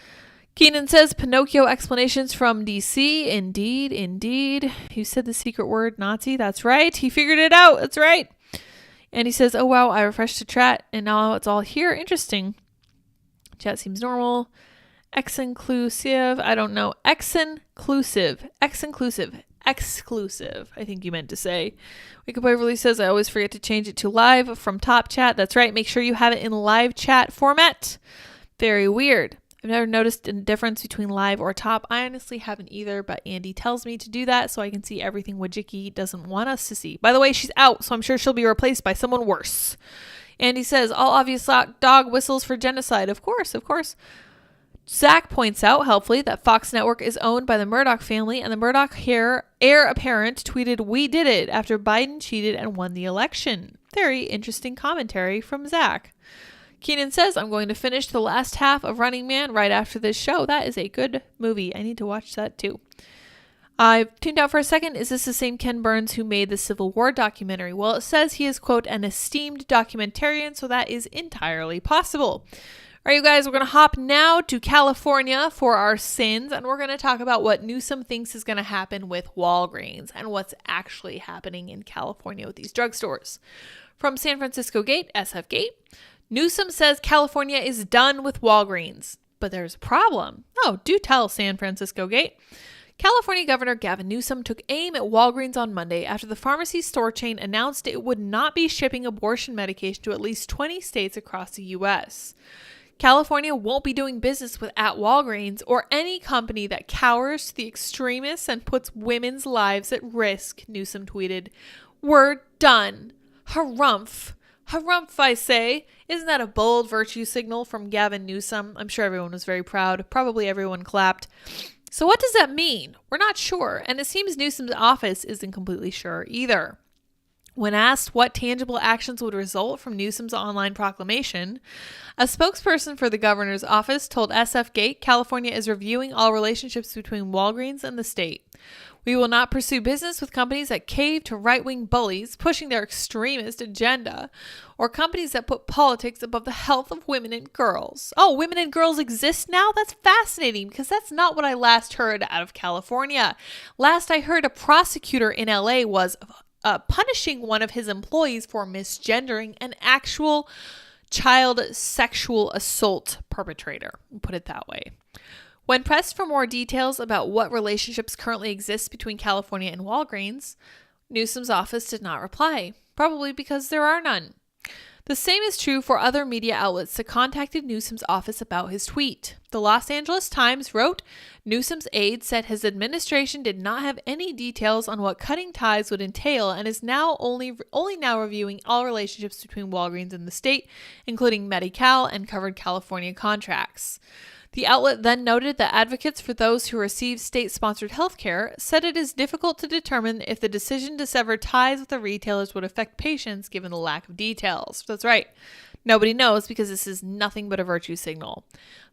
Keenan says, Pinocchio explanations from DC. Indeed, indeed. You said the secret word, Nazi. That's right. He figured it out. That's right. And he says, oh, wow, I refreshed the chat, and now it's all here. Interesting. Chat seems normal. X-inclusive. I don't know. X-inclusive. X-inclusive. Exclusive, I think you meant to say. Wake Up Waverly says, I always forget to change it to live from top chat. That's right. Make sure you have it in live chat format. Very weird. I've never noticed a difference between live or top. I honestly haven't either, but Andy tells me to do that so I can see everything Wajiki doesn't want us to see. By the way, she's out, so I'm sure she'll be replaced by someone worse. Andy says, all obvious dog whistles for genocide. Of course, of course. Zach points out, helpfully, that Fox Network is owned by the Murdoch family, and the Murdoch heir apparent tweeted, we did it, after Biden cheated and won the election. Very interesting commentary from Zach. Keenan says, I'm going to finish the last half of Running Man right after this show. That is a good movie. I need to watch that too. I've tuned out for a second. Is this the same Ken Burns who made the Civil War documentary? Well, it says he is, quote, an esteemed documentarian, so that is entirely possible. All right, you guys, we're going to hop now to California for our sins, and we're going to talk about what Newsom thinks is going to happen with Walgreens and what's actually happening in California with these drugstores. From San Francisco Gate, SF Gate, Newsom says California is done with Walgreens, but there's a problem. Oh, do tell, San Francisco Gate. California Governor Gavin Newsom took aim at Walgreens on Monday after the pharmacy store chain announced it would not be shipping abortion medication to at least 20 states across the U.S. California won't be doing business with at Walgreens or any company that cowers to the extremists and puts women's lives at risk, Newsom tweeted. We're done. Harumph. Harumph, I say. Isn't that a bold virtue signal from Gavin Newsom? I'm sure everyone was very proud. Probably everyone clapped. So what does that mean? We're not sure, and it seems Newsom's office isn't completely sure either. When asked what tangible actions would result from Newsom's online proclamation, a spokesperson for the governor's office told SF Gate California is reviewing all relationships between Walgreens and the state. We will not pursue business with companies that cave to right-wing bullies pushing their extremist agenda, or companies that put politics above the health of women and girls. Oh, women and girls exist now? That's fascinating, because that's not what I last heard out of California. Last I heard, a prosecutor in LA was punishing one of his employees for misgendering an actual child sexual assault perpetrator. We'll put it that way. When pressed for more details about what relationships currently exist between California and Walgreens, Newsom's office did not reply, probably because there are none. The same is true for other media outlets that contacted Newsom's office about his tweet. The Los Angeles Times wrote, Newsom's aide said his administration did not have any details on what cutting ties would entail and is now only now reviewing all relationships between Walgreens and the state, including Medi-Cal and covered California contracts. The outlet then noted that advocates for those who receive state-sponsored health care said it is difficult to determine if the decision to sever ties with the retailers would affect patients given the lack of details. That's right. Nobody knows because this is nothing but a virtue signal.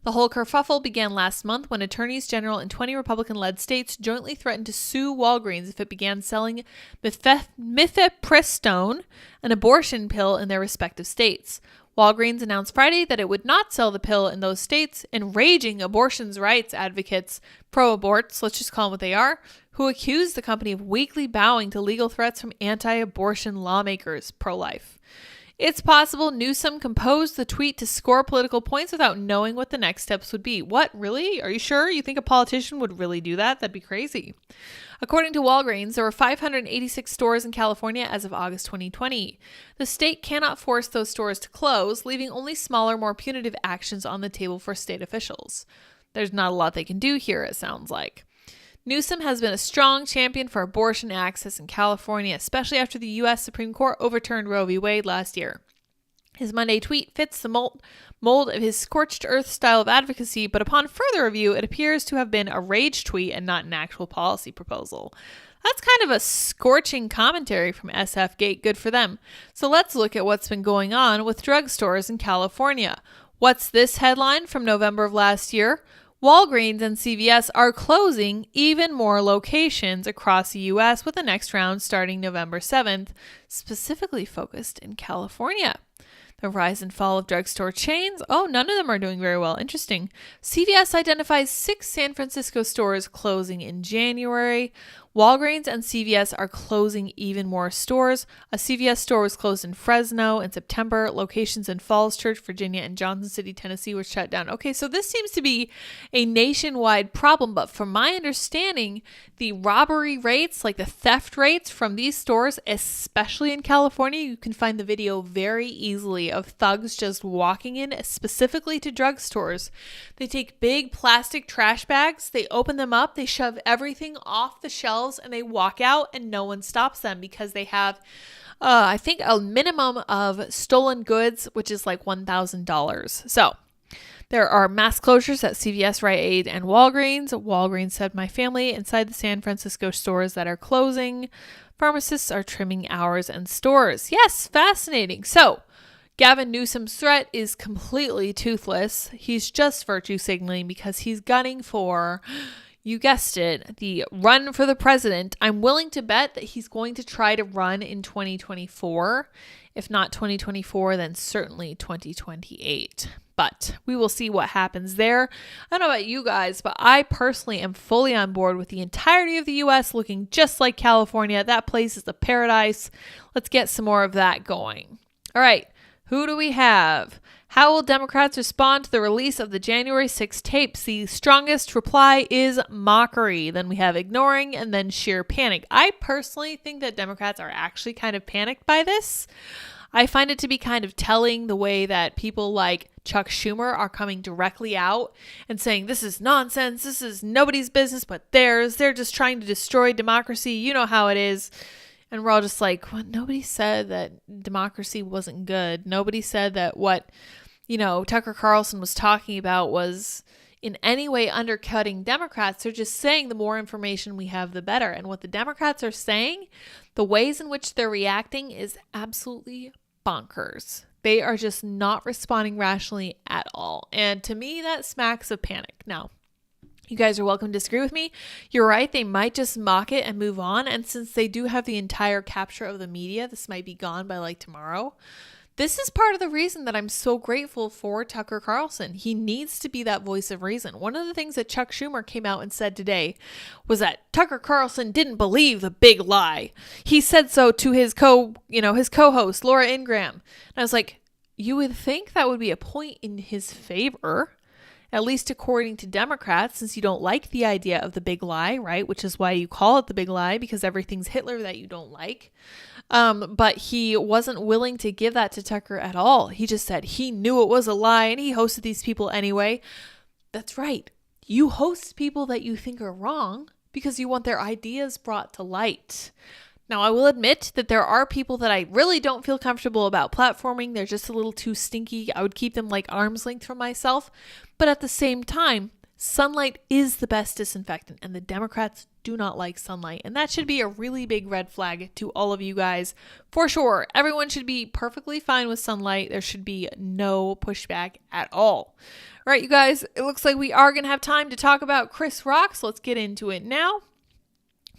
The whole kerfuffle began last month when attorneys general in 20 Republican-led states jointly threatened to sue Walgreens if it began selling mifepristone, an abortion pill, in their respective states. Walgreens announced Friday that it would not sell the pill in those states, enraging abortion rights advocates, pro-aborts, let's just call them what they are, who accused the company of weakly bowing to legal threats from anti-abortion lawmakers, pro-life. It's possible Newsom composed the tweet to score political points without knowing what the next steps would be. What? Really? Are you sure? You think a politician would really do that? That'd be crazy. According to Walgreens, there were 586 stores in California as of August 2020. The state cannot force those stores to close, leaving only smaller, more punitive actions on the table for state officials. There's not a lot they can do here, it sounds like. Newsom has been a strong champion for abortion access in California, especially after the U.S. Supreme Court overturned Roe v. Wade last year. His Monday tweet fits the mold of his scorched earth style of advocacy, but upon further review, it appears to have been a rage tweet and not an actual policy proposal. That's kind of a scorching commentary from SF Gate. Good for them. So let's look at what's been going on with drugstores in California. What's this headline from November of last year? Walgreens and CVS are closing even more locations across the U.S. with the next round starting November 7th, specifically focused in California. The rise and fall of drugstore chains. Oh, none of them are doing very well. Interesting. CVS identifies 6 San Francisco stores closing in January. Walgreens and CVS are closing even more stores. A CVS store was closed in Fresno in September. Locations in Falls Church, Virginia, and Johnson City, Tennessee were shut down. Okay, so this seems to be a nationwide problem, but from my understanding, the robbery rates, like the theft rates from these stores, especially in California, you can find the video very easily of thugs just walking in specifically to drugstores. They take big plastic trash bags, they open them up, they shove everything off the shelves, and they walk out and no one stops them because they have, I think, a minimum of stolen goods, which is like $1,000. So there are mass closures at CVS, Rite Aid, and Walgreens. Walgreens said my family inside the San Francisco stores that are closing. Pharmacists are trimming hours and stores. Yes, fascinating. So Gavin Newsom's threat is completely toothless. He's just virtue signaling because he's gunning for, you guessed it, the run for the president. I'm willing to bet that he's going to try to run in 2024. If not 2024, then certainly 2028. But we will see what happens there. I don't know about you guys, but I personally am fully on board with the entirety of the U.S. looking just like California. That place is a paradise. Let's get some more of that going. All right, who do we have? How will Democrats respond to the release of the January 6 tapes? The strongest reply is mockery. Then we have ignoring and then sheer panic. I personally think that Democrats are actually kind of panicked by this. I find it to be kind of telling the way that people like Chuck Schumer are coming directly out and saying, this is nonsense. This is nobody's business but theirs. They're just trying to destroy democracy. You know how it is. And we're all just like, well, nobody said that democracy wasn't good. Nobody said that what, Tucker Carlson was talking about was in any way undercutting Democrats. They're just saying the more information we have, the better. And what the Democrats are saying, the ways in which they're reacting is absolutely bonkers. They are just not responding rationally at all. And to me, that smacks of panic. Now, you guys are welcome to disagree with me. You're right. They might just mock it and move on. And since they do have the entire capture of the media, this might be gone by like tomorrow. This is part of the reason that I'm so grateful for Tucker Carlson. He needs to be that voice of reason. One of the things that Chuck Schumer came out and said today was that Tucker Carlson didn't believe the big lie. He said so to his co-host, Laura Ingraham. And I was like, you would think that would be a point in his favor, at least according to Democrats, since you don't like the idea of the big lie, right? Which is why you call it the big lie, because everything's Hitler that you don't like. But he wasn't willing to give that to Tucker at all. He just said he knew it was a lie and he hosted these people anyway. That's right. You host people that you think are wrong because you want their ideas brought to light. Now, I will admit that there are people that I really don't feel comfortable about platforming. They're just a little too stinky. I would keep them like arm's length from myself. But at the same time, Sunlight is the best disinfectant, and the Democrats do not like sunlight. And that should be a really big red flag to all of you guys. For sure, everyone should be perfectly fine with sunlight. There should be no pushback at all. All right, you guys, it looks like we are going to have time to talk about Chris Rock, so let's get into it now.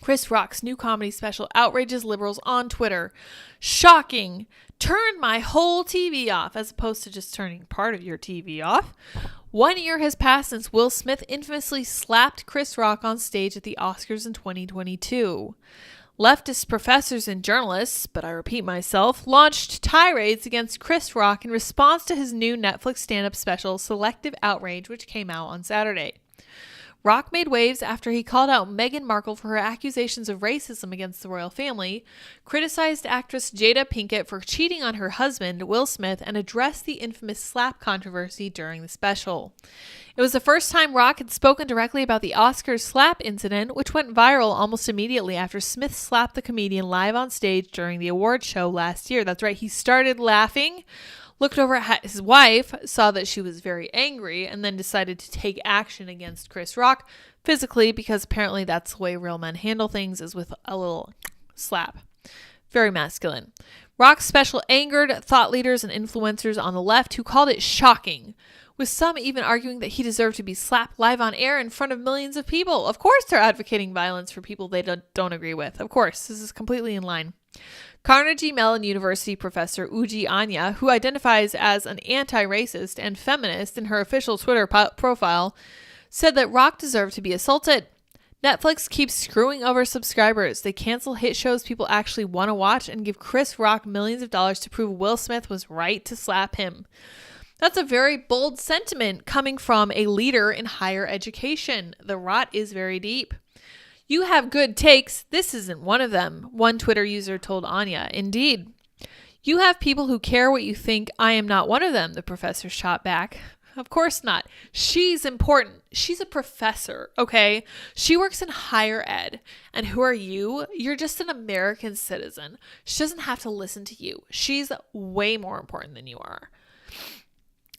Chris Rock's new comedy special outrages liberals on Twitter. Shocking. Turned my whole TV off, as opposed to just turning part of your TV off. 1 year has passed since Will Smith infamously slapped Chris Rock on stage at the Oscars in 2022. Leftist professors and journalists, but I repeat myself, launched tirades against Chris Rock in response to his new Netflix stand-up special, Selective Outrage, which came out on Saturday. Rock made waves after he called out Meghan Markle for her accusations of racism against the royal family, criticized actress Jada Pinkett for cheating on her husband, Will Smith, and addressed the infamous slap controversy during the special. It was the first time Rock had spoken directly about the Oscars slap incident, which went viral almost immediately after Smith slapped the comedian live on stage during the awards show last year. That's right, he started laughing, looked over at his wife, saw that she was very angry, and then decided to take action against Chris Rock physically, because apparently that's the way real men handle things, is with a little slap. Very masculine. Rock's special angered thought leaders and influencers on the left, who called it shocking, with some even arguing that he deserved to be slapped live on air in front of millions of people. Of course they're advocating violence for people they don't agree with. Of course, this is completely in line. Carnegie Mellon University professor Uji Anya, who identifies as an anti-racist and feminist in her official Twitter profile, said that Rock deserved to be assaulted. Netflix keeps screwing over subscribers. They cancel hit shows people actually want to watch and give Chris Rock millions of dollars to prove Will Smith was right to slap him. That's a very bold sentiment coming from a leader in higher education. The rot is very deep. You have good takes. This isn't one of them, one Twitter user told Anya. Indeed. You have people who care what you think. I am not one of them, the professor shot back. Of course not. She's important. She's a professor, okay? She works in higher ed. And who are you? You're just an American citizen. She doesn't have to listen to you. She's way more important than you are.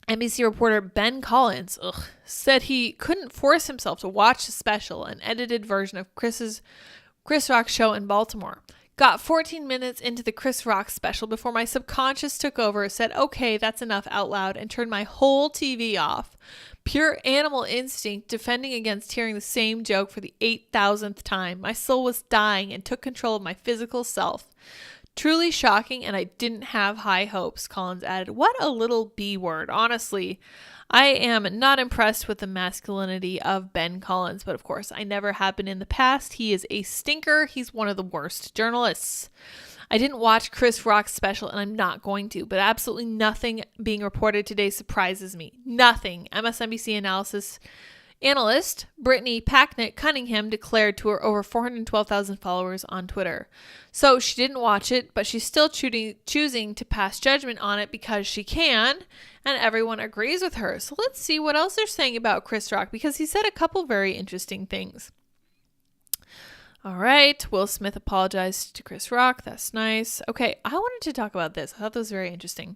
NBC reporter Ben Collins said he couldn't force himself to watch the special, an edited version of Chris Rock's show in Baltimore. Got 14 minutes into the Chris Rock special before my subconscious took over, said, okay, that's enough out loud, and turned my whole TV off. Pure animal instinct defending against hearing the same joke for the 8,000th time. My soul was dying and took control of my physical self. Truly shocking, and I didn't have high hopes, Collins added. What a little B word, honestly. I am not impressed with the masculinity of Ben Collins, but of course, I never have been in the past. He is a stinker. He's one of the worst journalists. I didn't watch Chris Rock's special, and I'm not going to, but absolutely nothing being reported today surprises me. Nothing. MSNBC analyst Brittany Packnett Cunningham declared to her over 412,000 followers on Twitter. So she didn't watch it, but she's still choosing to pass judgment on it because she can, and everyone agrees with her. So let's see what else they're saying about Chris Rock, because he said a couple very interesting things. All right, Will Smith apologized to Chris Rock. That's nice. Okay, I wanted to talk about this. I thought that was very interesting.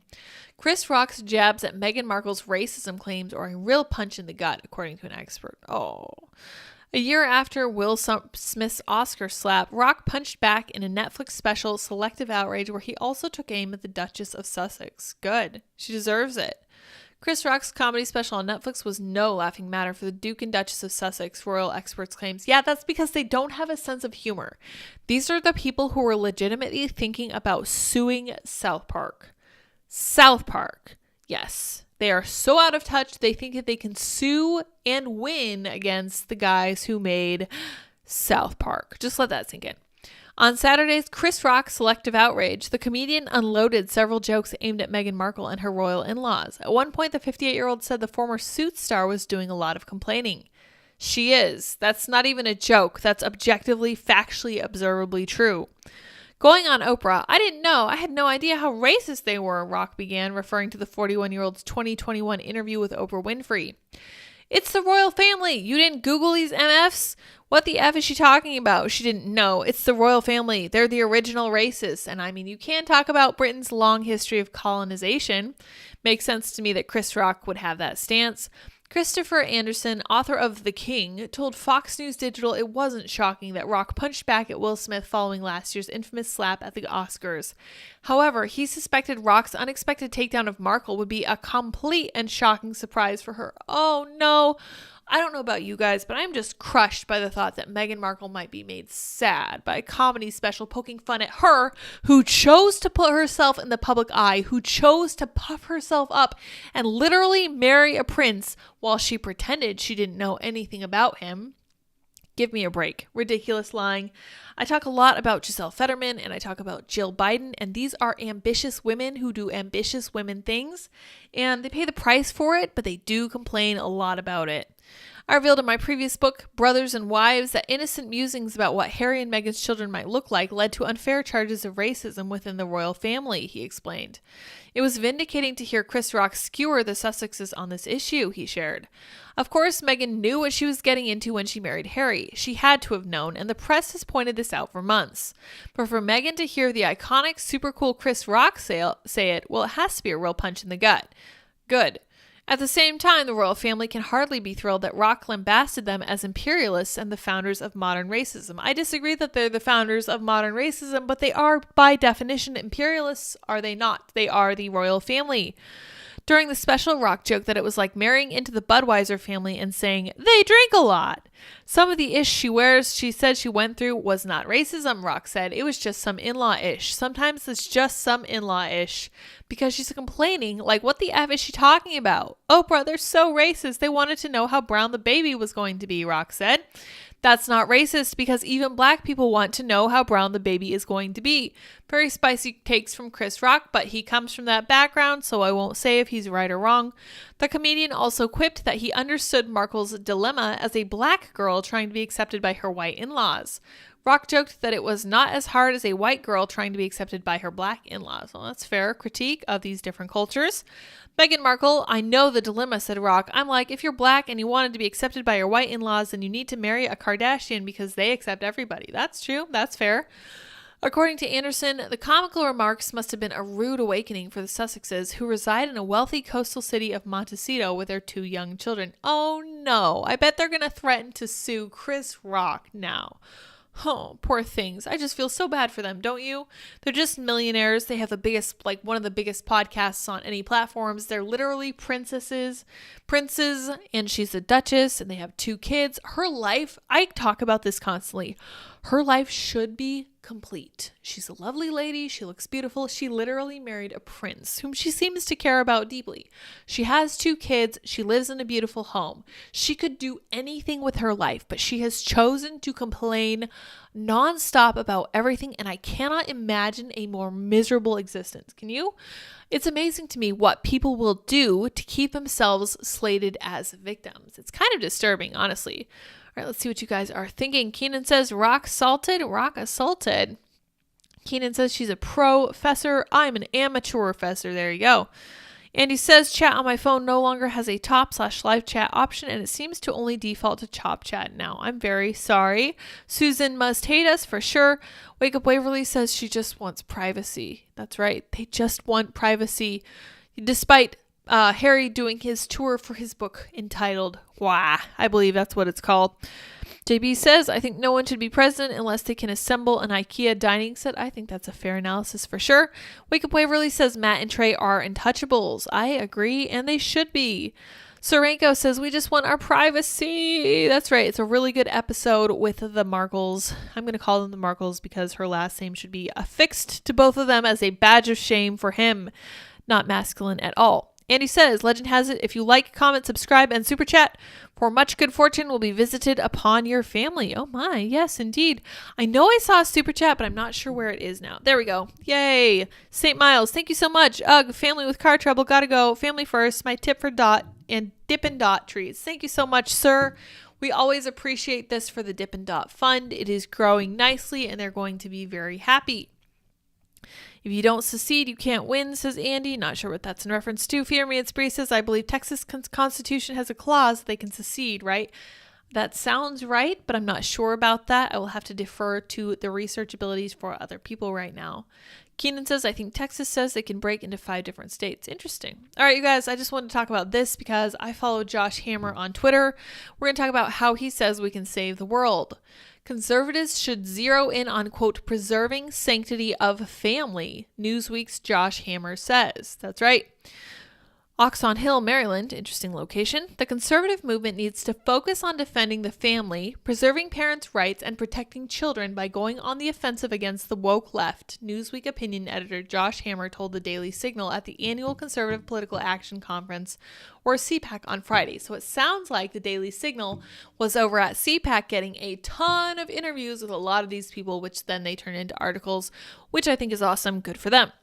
Chris Rock's jabs at Meghan Markle's racism claims are a real punch in the gut, according to an expert. A year after Will Smith's Oscar slap, Rock punched back in a Netflix special, Selective Outrage, where he also took aim at the Duchess of Sussex. Good. She deserves it. Chris Rock's comedy special on Netflix was no laughing matter for the Duke and Duchess of Sussex, royal experts claims. Yeah, that's because they don't have a sense of humor. These are the people who were legitimately thinking about suing South Park. South Park. Yes. They are so out of touch, they think that they can sue and win against the guys who made South Park. Just let that sink in. On Saturday's Chris Rock Selective Outrage, the comedian unloaded several jokes aimed at Meghan Markle and her royal in-laws. At one point, the 58-year-old said the former Suits star was doing a lot of complaining. She is. That's not even a joke. That's objectively, factually, observably true. Going on Oprah, I didn't know. I had no idea how racist they were, Rock began, referring to the 41-year-old's 2021 interview with Oprah Winfrey. It's the royal family. You didn't Google these MFs? What the F is she talking about? She didn't know. It's the royal family. They're the original racists. And I mean, you can talk about Britain's long history of colonization. Makes sense to me that Chris Rock would have that stance. Christopher Anderson, author of The King, told Fox News Digital it wasn't shocking that Rock punched back at Will Smith following last year's infamous slap at the Oscars. However, he suspected Rock's unexpected takedown of Markle would be a complete and shocking surprise for her. Oh no! I don't know about you guys, but I'm just crushed by the thought that Meghan Markle might be made sad by a comedy special poking fun at her, who chose to put herself in the public eye, who chose to puff herself up and literally marry a prince while she pretended she didn't know anything about him. Give me a break. Ridiculous lying. I talk a lot about Giselle Fetterman and I talk about Jill Biden, and these are ambitious women who do ambitious women things, and they pay the price for it, but they do complain a lot about it. I revealed in my previous book, Brothers and Wives, that innocent musings about what Harry and Meghan's children might look like led to unfair charges of racism within the royal family, he explained. It was vindicating to hear Chris Rock skewer the Sussexes on this issue, he shared. Of course, Meghan knew what she was getting into when she married Harry. She had to have known, and the press has pointed this out for months. But for Meghan to hear the iconic, super cool Chris Rock say it, well, it has to be a real punch in the gut. Good. At the same time, the royal family can hardly be thrilled that Rock lambasted them as imperialists and the founders of modern racism. I disagree that they're the founders of modern racism, but they are, by definition, imperialists, are they not? They are the royal family. During the special, Rock joked that it was like marrying into the Budweiser family and saying, they drink a lot. Some of the ish she said she went through was not racism, Rock said. It was just some in-law ish. Sometimes it's just some in-law ish. Because she's complaining, like, what the F is she talking about? Oprah, they're so racist. They wanted to know how brown the baby was going to be, Rock said. That's not racist because even black people want to know how brown the baby is going to be. Very spicy takes from Chris Rock, but he comes from that background, so I won't say if he's right or wrong. The comedian also quipped that he understood Markle's dilemma as a black girl trying to be accepted by her white in-laws. Rock joked that it was not as hard as a white girl trying to be accepted by her black in-laws. Well, that's fair critique of these different cultures. Meghan Markle, I know the dilemma, said Rock. I'm like, if you're black and you wanted to be accepted by your white in-laws, then you need to marry a Kardashian because they accept everybody. That's true. That's fair. According to Anderson, the comical remarks must have been a rude awakening for the Sussexes, who reside in a wealthy coastal city of Montecito with their 2 young children. Oh no, I bet they're going to threaten to sue Chris Rock now. Oh, poor things. I just feel so bad for them, don't you? They're just millionaires. They have one of the biggest podcasts on any platforms. They're literally princes, and she's a duchess, and they have 2 kids. Her life, I talk about this constantly. Her life should be complete. She's a lovely lady. She looks beautiful. She literally married a prince whom she seems to care about deeply. She has 2 kids. She lives in a beautiful home. She could do anything with her life, but she has chosen to complain nonstop about everything, and I cannot imagine a more miserable existence. Can you? It's amazing to me what people will do to keep themselves slated as victims. It's kind of disturbing, honestly. All right, let's see what you guys are thinking. Keenan says, Rock salted, Rock assaulted. Keenan says she's a professor. I'm an amateur professor. There you go. Andy says, chat on my phone no longer has a top/live chat option, and it seems to only default to chop chat now. I'm very sorry. Susan must hate us for sure. Wake Up Waverly says she just wants privacy. That's right. They just want privacy. Despite Harry doing his tour for his book entitled Wah, I believe that's what it's called. JB says, I think no one should be president unless they can assemble an IKEA dining set. I think that's a fair analysis for sure. Wake Up Waverly says Matt and Trey are untouchables. I agree, and they should be. Sorenko says, we just want our privacy. That's right. It's a really good episode with the Markles. I'm going to call them the Markles because her last name should be affixed to both of them as a badge of shame for him. Not masculine at all. Andy says, legend has it, if you like, comment, subscribe, and super chat, for much good fortune will be visited upon your family. Oh my, yes, indeed. I know I saw a super chat, but I'm not sure where it is now. There we go. Yay. St. Miles, thank you so much. Ugh, family with car trouble, gotta go. Family first, my tip for Dot and Dippin' Dot trees. Thank you so much, sir. We always appreciate this for the Dippin' Dot Fund. It is growing nicely, and they're going to be very happy. If you don't secede, you can't win, says Andy. Not sure what that's in reference to. Fear Me, it's Bree says, I believe Texas Constitution has a clause that they can secede, right? That sounds right, but I'm not sure about that. I will have to defer to the research abilities for other people right now. Keenan says, I think Texas says they can break into 5 different states. Interesting. All right, you guys, I just wanted to talk about this because I follow Josh Hammer on Twitter. We're going to talk about how he says we can save the world. Conservatives should zero in on, quote, preserving sanctity of family, Newsweek's Josh Hammer says. That's right. Oxon Hill, Maryland, interesting location. The conservative movement needs to focus on defending the family, preserving parents' rights, and protecting children by going on the offensive against the woke left, Newsweek opinion editor Josh Hammer told the Daily Signal at the annual Conservative Political Action Conference, or CPAC, on Friday. So it sounds like the Daily Signal was over at CPAC getting a ton of interviews with a lot of these people, which then they turn into articles, which I think is awesome. Good for them.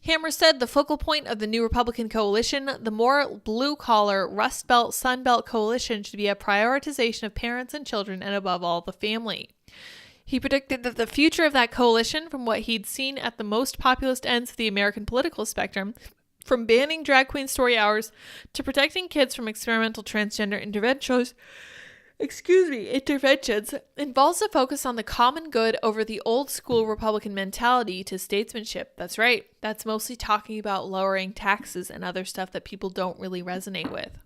Hammer said the focal point of the new Republican coalition, the more blue-collar, Rust Belt, Sun Belt coalition, should be a prioritization of parents and children and, above all, the family. He predicted that the future of that coalition, from what he'd seen at the most populist ends of the American political spectrum, from banning drag queen story hours to protecting kids from experimental transgender interventions, involves a focus on the common good over the old school Republican mentality to statesmanship. That's right. That's mostly talking about lowering taxes and other stuff that people don't really resonate with.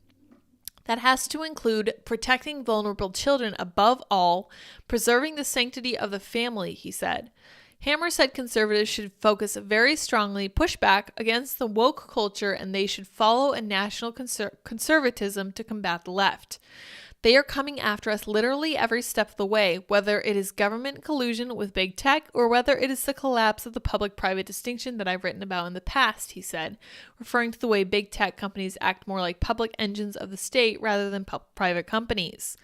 That has to include protecting vulnerable children above all, preserving the sanctity of the family, he said. Hammer said conservatives should focus very strongly, push back against the woke culture, and they should follow a national conservatism to combat the left. They are coming after us literally every step of the way, whether it is government collusion with big tech or whether it is the collapse of the public-private distinction that I've written about in the past, he said, referring to the way big tech companies act more like public engines of the state rather than private companies.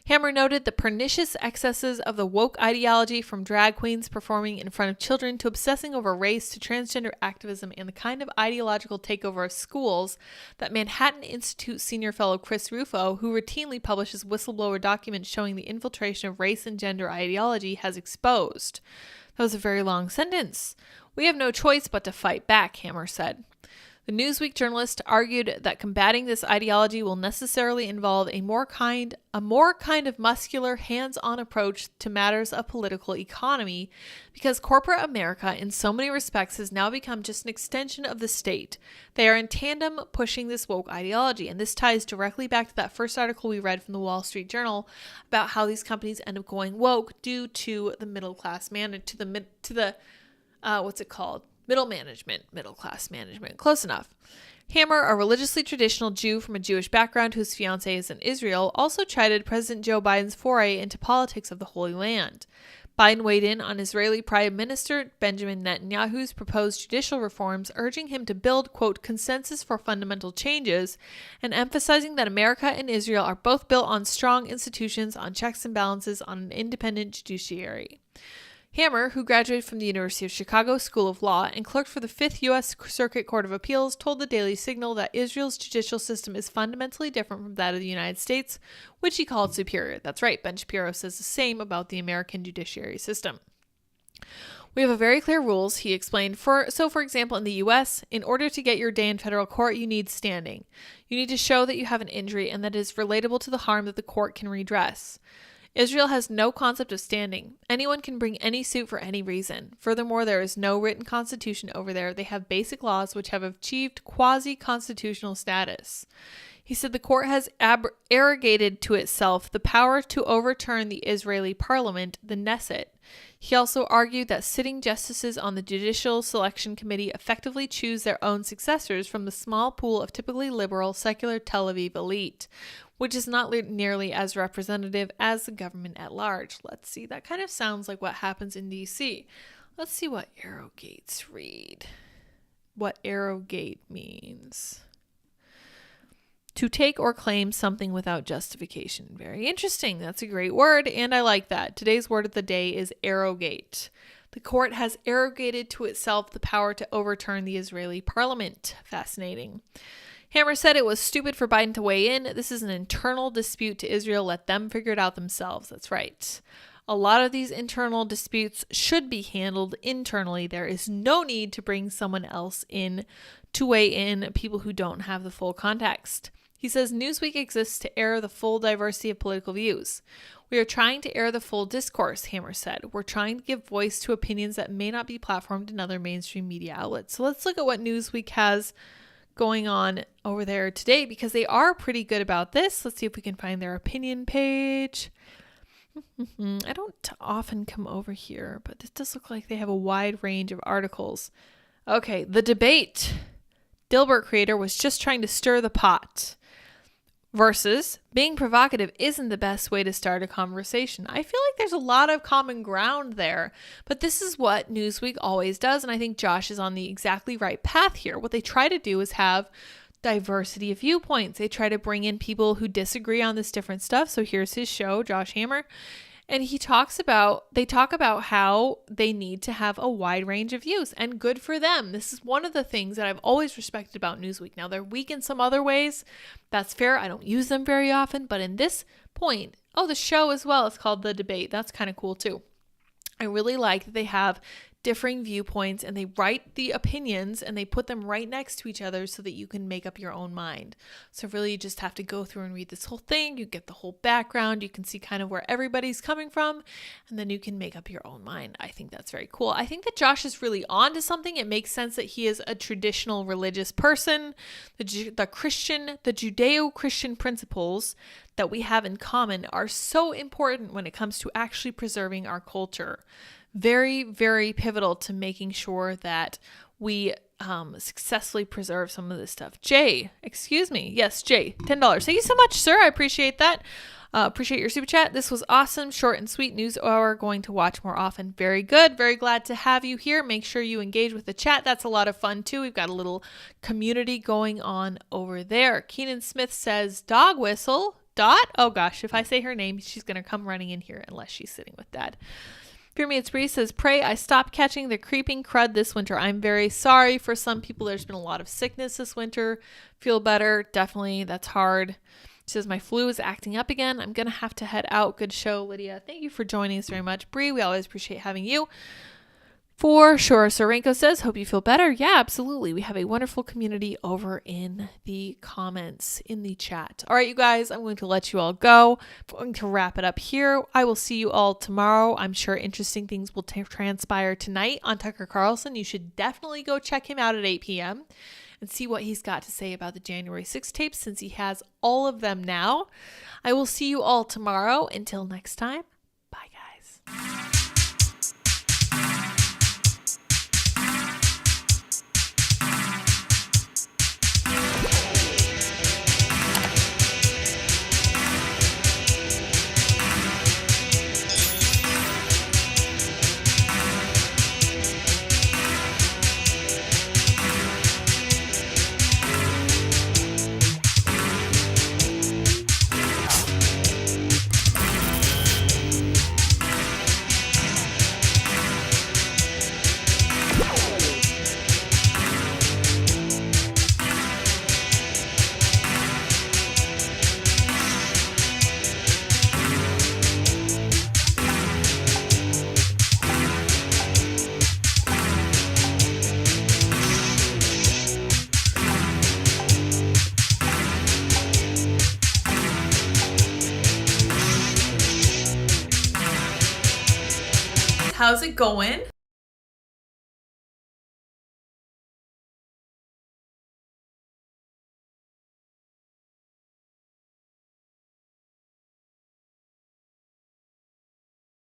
Hammer noted the pernicious excesses of the woke ideology, from drag queens performing in front of children to obsessing over race to transgender activism, and the kind of ideological takeover of schools that Manhattan Institute senior fellow Chris Rufo, who routinely publishes whistleblower documents showing the infiltration of race and gender ideology, has exposed. That was a very long sentence. We have no choice but to fight back, Hammer said. The Newsweek journalist argued that combating this ideology will necessarily involve a more kind of muscular, hands-on approach to matters of political economy, because corporate America in so many respects has now become just an extension of the state. They are in tandem pushing this woke ideology, and this ties directly back to that first article we read from the Wall Street Journal about how these companies end up going woke due to the middle class middle class management. Close enough. Hammer, a religiously traditional Jew from a Jewish background whose fiancé is in Israel, also chided President Joe Biden's foray into politics of the Holy Land. Biden weighed in on Israeli Prime Minister Benjamin Netanyahu's proposed judicial reforms, urging him to build, quote, consensus for fundamental changes, and emphasizing that America and Israel are both built on strong institutions, on checks and balances, on an independent judiciary. Hammer, who graduated from the University of Chicago School of Law and clerked for the 5th U.S. Circuit Court of Appeals, told the Daily Signal that Israel's judicial system is fundamentally different from that of the United States, which he called superior. That's right, Ben Shapiro says the same about the American judiciary system. We have a very clear rules, he explained. For example, in the U.S., in order to get your day in federal court, you need standing. You need to show that you have an injury and that it is relatable to the harm that the court can redress. Israel has no concept of standing. Anyone can bring any suit for any reason. Furthermore, there is no written constitution over there. They have basic laws which have achieved quasi-constitutional status. He said the court has arrogated to itself the power to overturn the Israeli parliament, the Knesset. He also argued that sitting justices on the Judicial Selection Committee effectively choose their own successors from the small pool of typically liberal, secular Tel Aviv elite, which is not nearly as representative as the government at large. Let's see. That kind of sounds like what happens in D.C. Let's see what arrogates read. What arrogate means. To take or claim something without justification. Very interesting. That's a great word, and I like that. Today's word of the day is arrogate. The court has arrogated to itself the power to overturn the Israeli parliament. Fascinating. Hammer said it was stupid for Biden to weigh in. This is an internal dispute to Israel. Let them figure it out themselves. That's right. A lot of these internal disputes should be handled internally. There is no need to bring someone else in to weigh in, people who don't have the full context. He says, Newsweek exists to air the full diversity of political views. We are trying to air the full discourse, Hammer said. We're trying to give voice to opinions that may not be platformed in other mainstream media outlets. So let's look at what Newsweek has going on over there today, because they are pretty good about this. Let's see if we can find their opinion page. I don't often come over here, but this does look like they have a wide range of articles. Okay, the debate. Dilbert creator was just trying to stir the pot. Versus being provocative isn't the best way to start a conversation. I feel like there's a lot of common ground there, but this is what Newsweek always does. And I think Josh is on the exactly right path here. What they try to do is have diversity of viewpoints. They try to bring in people who disagree on this different stuff. So here's his show, Josh Hammer. And they talk about how they need to have a wide range of views, and good for them. This is one of the things that I've always respected about Newsweek. Now, they're weak in some other ways. That's fair. I don't use them very often, but in this point, the show as well is called The Debate. That's kind of cool too. I really like that they have differing viewpoints and they write the opinions and they put them right next to each other so that you can make up your own mind. So really you just have to go through and read this whole thing. You get the whole background. You can see kind of where everybody's coming from, and then you can make up your own mind. I think that's very cool. I think that Josh is really on to something. It makes sense that he is a traditional religious person. The Judeo-Christian principles that we have in common are so important when it comes to actually preserving our culture. Very, very pivotal to making sure that we successfully preserve some of this stuff. Jay, Yes, Jay, $10. Thank you so much, sir. I appreciate that. Appreciate your super chat. This was awesome. Short and sweet news hour. Going to watch more often. Very good. Very glad to have you here. Make sure you engage with the chat. That's a lot of fun too. We've got a little community going on over there. Keenan Smith says, dog whistle. Dot? Oh gosh, if I say her name, she's going to come running in here unless she's sitting with Dad. Fear Me It's Bree says, pray I stopped catching the creeping crud this winter. I'm very sorry for some people. There's been a lot of sickness this winter. Feel better. Definitely. That's hard. She says, my flu is acting up again. I'm going to have to head out. Good show, Lydia. Thank you for joining us very much. Bree, we always appreciate having you. For sure. Sorenko says, hope you feel better. Yeah, absolutely. We have a wonderful community over in the comments, in the chat. All right, you guys, I'm going to let you all go. I'm going to wrap it up here. I will see you all tomorrow. I'm sure interesting things will transpire tonight on Tucker Carlson. You should definitely go check him out at 8 p.m. and see what he's got to say about the January 6th tapes, since he has all of them now. I will see you all tomorrow. Until next time, bye, guys. How's it going?